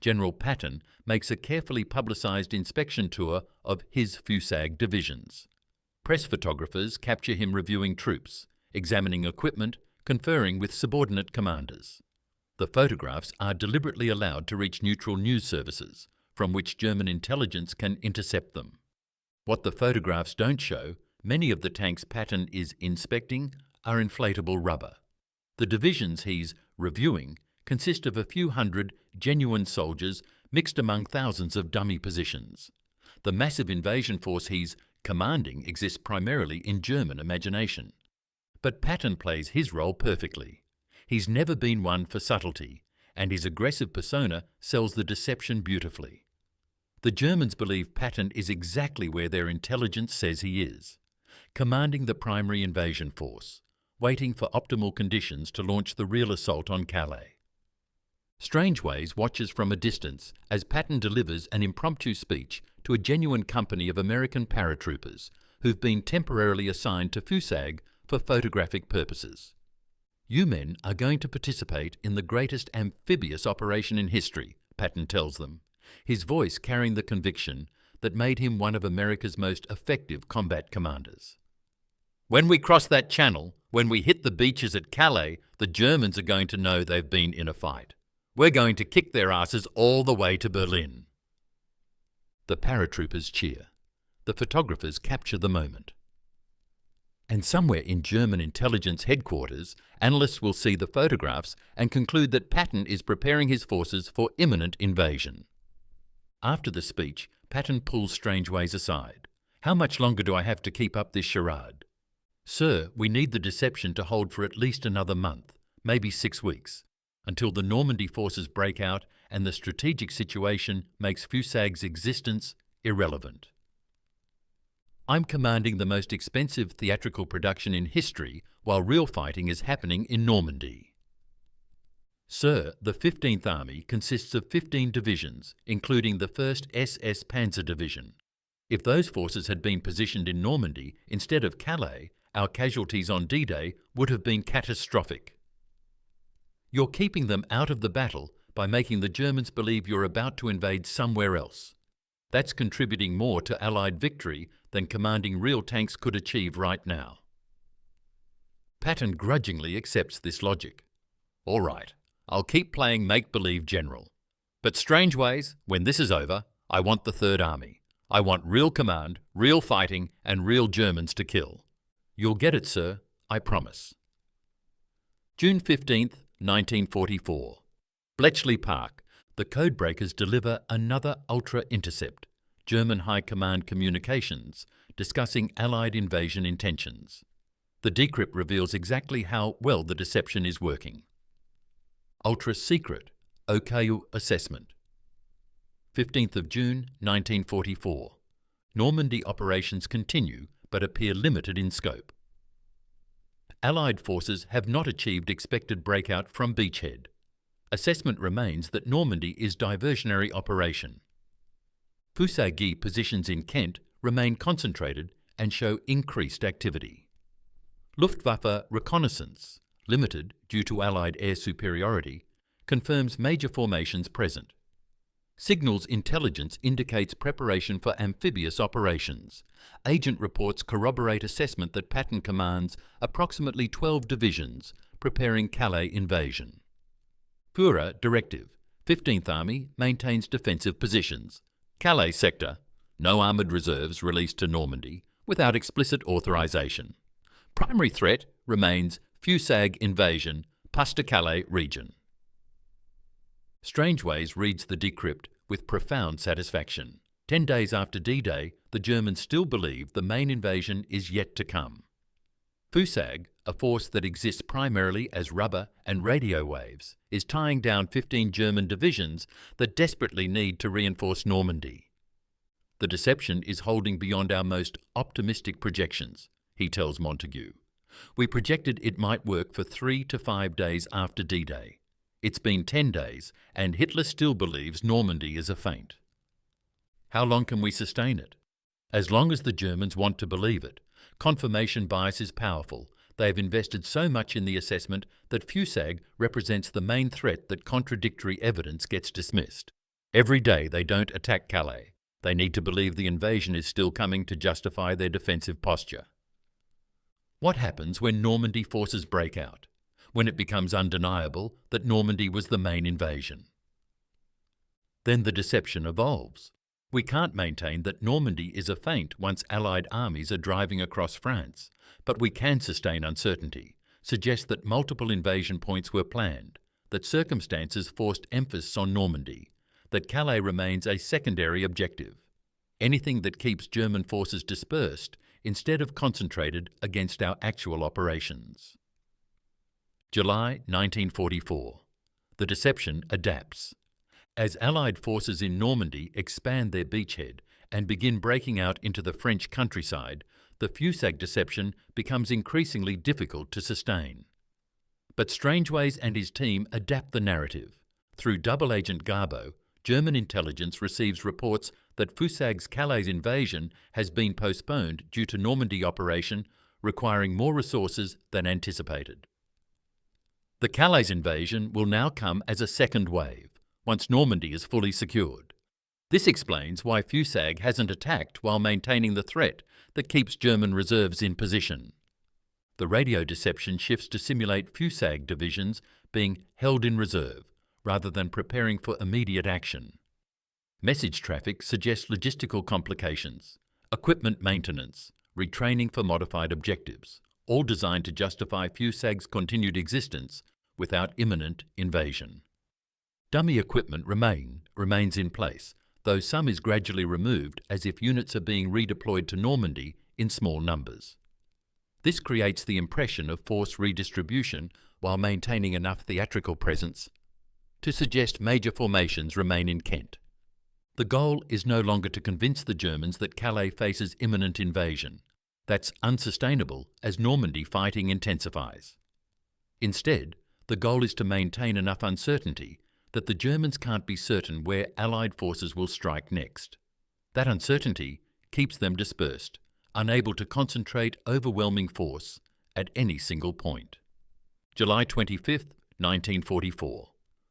General Patton makes a carefully publicised inspection tour of his Fusag divisions. Press photographers capture him reviewing troops, examining equipment, conferring with subordinate commanders. The photographs are deliberately allowed to reach neutral news services, from which German intelligence can intercept them. What the photographs don't show, many of the tanks Patton is inspecting are inflatable rubber. The divisions he's reviewing consist of a few hundred genuine soldiers mixed among thousands of dummy positions. The massive invasion force he's commanding exists primarily in German imagination. But Patton plays his role perfectly. He's never been one for subtlety, and his aggressive persona sells the deception beautifully. The Germans believe Patton is exactly where their intelligence says he is, commanding the primary invasion force, waiting for optimal conditions to launch the real assault on Calais. Strangeways watches from a distance as Patton delivers an impromptu speech to a genuine company of American paratroopers who've been temporarily assigned to Fusag for photographic purposes. You men are going to participate in the greatest amphibious operation in history, Patton tells them, his voice carrying the conviction that made him one of America's most effective combat commanders. When we cross that channel, when we hit the beaches at Calais, the Germans are going to know they've been in a fight. We're going to kick their asses all the way to Berlin." The paratroopers cheer. The photographers capture the moment. And somewhere in German intelligence headquarters, analysts will see the photographs and conclude that Patton is preparing his forces for imminent invasion. After the speech, Patton pulls Strangeways aside. "How much longer do I have to keep up this charade?" "Sir, we need the deception to hold for at least another month, maybe 6 weeks, until the Normandy forces break out and the strategic situation makes Fusag's existence irrelevant. I'm commanding the most expensive theatrical production in history while real fighting is happening in Normandy." "Sir, the 15th Army consists of 15 divisions, including the 1st SS Panzer Division. If those forces had been positioned in Normandy instead of Calais, our casualties on D-Day would have been catastrophic." "You're keeping them out of the battle by making the Germans believe you're about to invade somewhere else. That's contributing more to Allied victory than commanding real tanks could achieve right now." Patton grudgingly accepts this logic. "All right, I'll keep playing make-believe general. But Strangeways, when this is over, I want the Third Army. I want real command, real fighting, and real Germans to kill." "You'll get it, sir, I promise." June 15th, 1944. Bletchley Park. The codebreakers deliver another ultra-intercept, German High Command communications, discussing Allied invasion intentions. The decrypt reveals exactly how well the deception is working. Ultra-secret, OKU assessment. 15th of June, 1944. Normandy operations continue but appear limited in scope. Allied forces have not achieved expected breakout from beachhead. Assessment remains that Normandy is diversionary operation. Fusagi positions in Kent remain concentrated and show increased activity. Luftwaffe reconnaissance, limited due to Allied air superiority, confirms major formations present. Signals intelligence indicates preparation for amphibious operations. Agent reports corroborate assessment that Patton commands approximately 12 divisions preparing Calais invasion. Führer directive. 15th Army maintains defensive positions. Calais sector. No armoured reserves released to Normandy without explicit authorization. Primary threat remains Fusag invasion, Pas-de-Calais region. Strangeways reads the decrypt with profound satisfaction. 10 days after D-Day, the Germans still believe the main invasion is yet to come. Fusag, a force that exists primarily as rubber and radio waves, is tying down 15 German divisions that desperately need to reinforce Normandy. "The deception is holding beyond our most optimistic projections," he tells Montague. "We projected it might work for 3 to 5 days after D-Day. It's been 10 days, and Hitler still believes Normandy is a feint." How long can we sustain it? As long as the Germans want to believe it. Confirmation bias is powerful. They have invested so much in the assessment that Fusag represents the main threat that contradictory evidence gets dismissed. Every day they don't attack Calais. They need to believe the invasion is still coming to justify their defensive posture. What happens when Normandy forces break out? When it becomes undeniable that Normandy was the main invasion? Then the deception evolves. We can't maintain that Normandy is a feint once Allied armies are driving across France, but we can sustain uncertainty, suggest that multiple invasion points were planned, that circumstances forced emphasis on Normandy, that Calais remains a secondary objective. Anything that keeps German forces dispersed instead of concentrated against our actual operations. July 1944. The deception adapts. As Allied forces in Normandy expand their beachhead and begin breaking out into the French countryside, the Fusag deception becomes increasingly difficult to sustain. But Strangeways and his team adapt the narrative. Through double agent Garbo, German intelligence receives reports that Fusag's Calais invasion has been postponed due to Normandy operation requiring more resources than anticipated. The Calais invasion will now come as a second wave, once Normandy is fully secured. This explains why Fusag hasn't attacked while maintaining the threat that keeps German reserves in position. The radio deception shifts to simulate FUSAG divisions being held in reserve rather than preparing for immediate action. Message traffic suggests logistical complications, equipment maintenance, retraining for modified objectives, all designed to justify FUSAG's continued existence without imminent invasion. Dummy equipment remains in place, though some is gradually removed as if units are being redeployed to Normandy in small numbers. This creates the impression of force redistribution while maintaining enough theatrical presence to suggest major formations remain in Kent. The goal is no longer to convince the Germans that Calais faces imminent invasion. That's unsustainable as Normandy fighting intensifies. Instead, the goal is to maintain enough uncertainty that the Germans can't be certain where Allied forces will strike next. That uncertainty keeps them dispersed, unable to concentrate overwhelming force at any single point. July 25, 1944.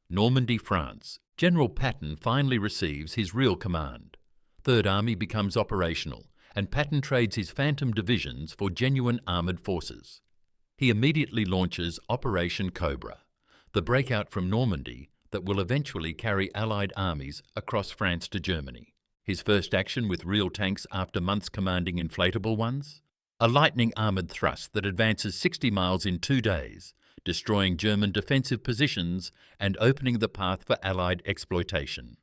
Normandy, France. General Patton finally receives his real command. Third Army becomes operational, and Patton trades his Phantom divisions for genuine armoured forces. He immediately launches Operation Cobra, the breakout from Normandy that will eventually carry Allied armies across France to Germany. His first action with real tanks after months commanding inflatable ones? A lightning armoured thrust that advances 60 miles in 2 days, destroying German defensive positions and opening the path for Allied exploitation.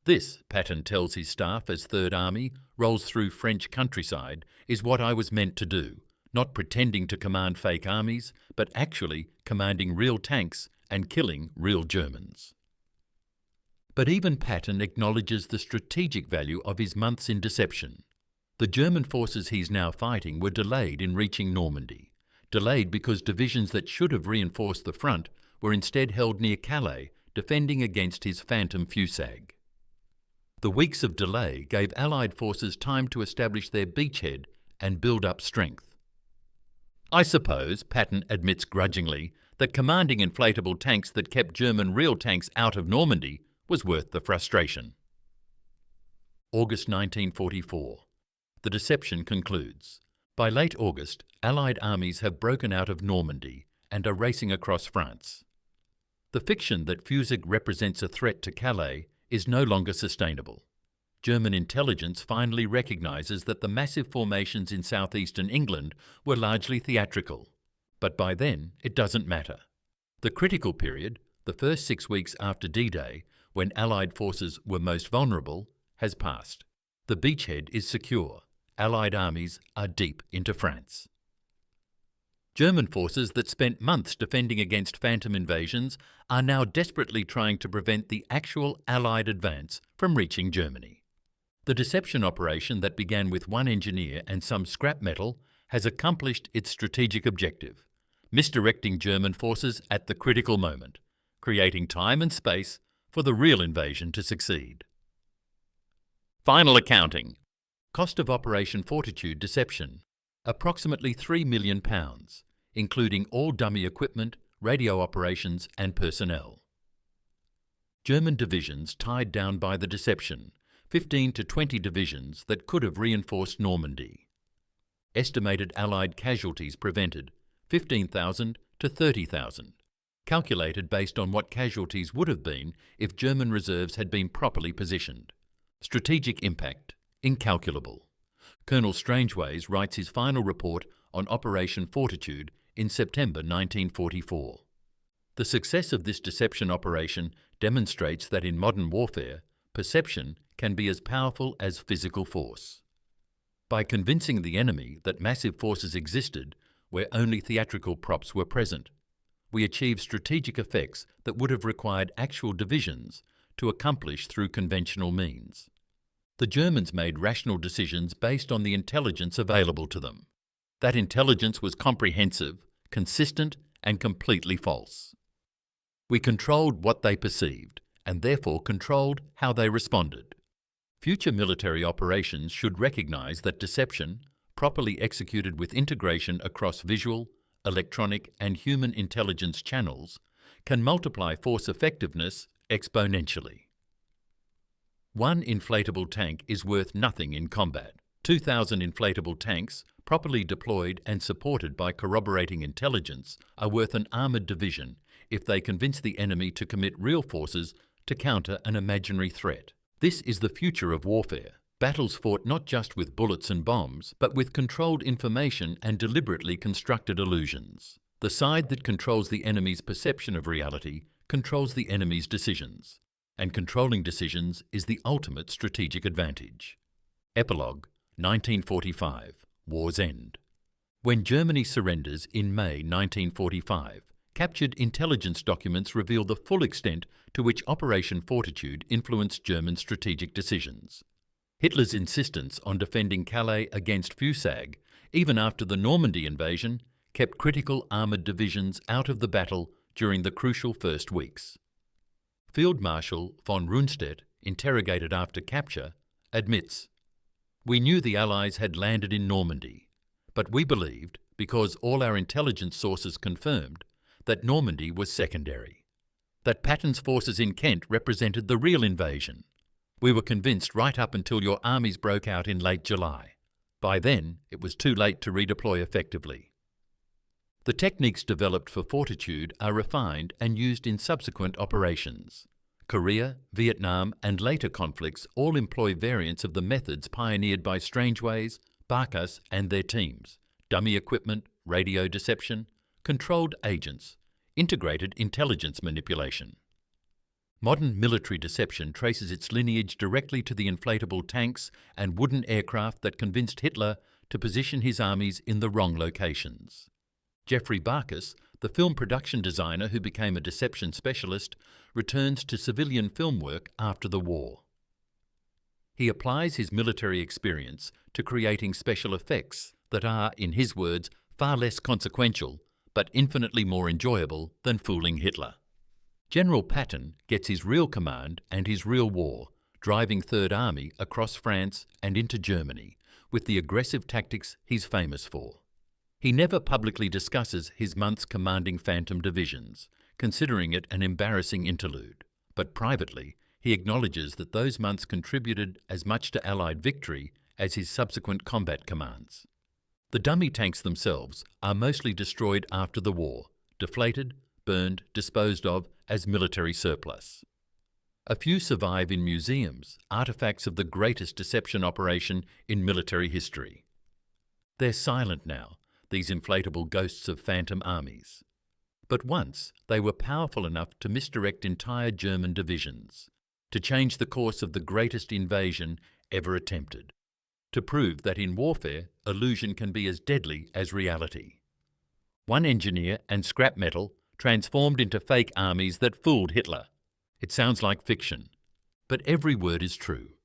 This, Patton tells his staff as Third Army rolls through French countryside, is what I was meant to do, not pretending to command fake armies, but actually commanding real tanks and killing real Germans. But even Patton acknowledges the strategic value of his months in deception. The German forces he's now fighting were delayed in reaching Normandy. Delayed because divisions that should have reinforced the front were instead held near Calais, defending against his Phantom FUSAG. The weeks of delay gave Allied forces time to establish their beachhead and build up strength. I suppose, Patton admits grudgingly, that commanding inflatable tanks that kept German real tanks out of Normandy was worth the frustration. August 1944. The deception concludes. By late August, Allied armies have broken out of Normandy and are racing across France. The fiction that FUSAG represents a threat to Calais is no longer sustainable. German intelligence finally recognises that the massive formations in southeastern England were largely theatrical. But by then, it doesn't matter. The critical period, the first 6 weeks after D-Day, when Allied forces were most vulnerable, has passed. The beachhead is secure. Allied armies are deep into France. German forces that spent months defending against Phantom invasions are now desperately trying to prevent the actual Allied advance from reaching Germany. The deception operation that began with one engineer and some scrap metal has accomplished its strategic objective, misdirecting German forces at the critical moment, creating time and space for the real invasion to succeed. Final accounting. Cost of Operation Fortitude deception, approximately £3 million, including all dummy equipment, radio operations and personnel. German divisions tied down by the deception, 15 to 20 divisions that could have reinforced Normandy. Estimated Allied casualties prevented, 15,000 to 30,000, calculated based on what casualties would have been if German reserves had been properly positioned. Strategic impact, incalculable. Colonel Strangeways writes his final report on Operation Fortitude in September 1944. The success of this deception operation demonstrates that in modern warfare, perception can be as powerful as physical force. By convincing the enemy that massive forces existed where only theatrical props were present, we achieve strategic effects that would have required actual divisions to accomplish through conventional means. The Germans made rational decisions based on the intelligence available to them. That intelligence was comprehensive, consistent, and completely false. We controlled what they perceived, and therefore controlled how they responded. Future military operations should recognize that deception, properly executed with integration across visual, electronic, and human intelligence channels, can multiply force effectiveness exponentially. One inflatable tank is worth nothing in combat. 2,000 inflatable tanks, properly deployed and supported by corroborating intelligence, are worth an armoured division if they convince the enemy to commit real forces to counter an imaginary threat. This is the future of warfare. Battles fought not just with bullets and bombs, but with controlled information and deliberately constructed illusions. The side that controls the enemy's perception of reality controls the enemy's decisions, and controlling decisions is the ultimate strategic advantage. Epilogue, 1945, War's End. When Germany surrenders in May 1945, captured intelligence documents reveal the full extent to which Operation Fortitude influenced German strategic decisions. Hitler's insistence on defending Calais against Fusag, even after the Normandy invasion, kept critical armoured divisions out of the battle during the crucial first weeks. Field Marshal von Rundstedt, interrogated after capture, admits, "We knew the Allies had landed in Normandy, but we believed, because all our intelligence sources confirmed, that Normandy was secondary, that Patton's forces in Kent represented the real invasion. We were convinced right up until your armies broke out in late July. By then, it was too late to redeploy effectively." The techniques developed for Fortitude are refined and used in subsequent operations. Korea, Vietnam and later conflicts all employ variants of the methods pioneered by Strangeways, Barkas and their teams: dummy equipment, radio deception, controlled agents, integrated intelligence manipulation. Modern military deception traces its lineage directly to the inflatable tanks and wooden aircraft that convinced Hitler to position his armies in the wrong locations. Jeffrey Barkas, the film production designer who became a deception specialist, returns to civilian film work after the war. He applies his military experience to creating special effects that are, in his words, far less consequential but infinitely more enjoyable than fooling Hitler. General Patton gets his real command and his real war, driving Third Army across France and into Germany with the aggressive tactics he's famous for. He never publicly discusses his months commanding Phantom divisions, considering it an embarrassing interlude, but privately he acknowledges that those months contributed as much to Allied victory as his subsequent combat commands. The dummy tanks themselves are mostly destroyed after the war, deflated, burned, disposed of as military surplus. A few survive in museums, artefacts of the greatest deception operation in military history. They're silent now, these inflatable ghosts of phantom armies. But once they were powerful enough to misdirect entire German divisions, to change the course of the greatest invasion ever attempted, to prove that in warfare illusion can be as deadly as reality. One engineer and scrap metal transformed into fake armies that fooled Hitler. It sounds like fiction, but every word is true.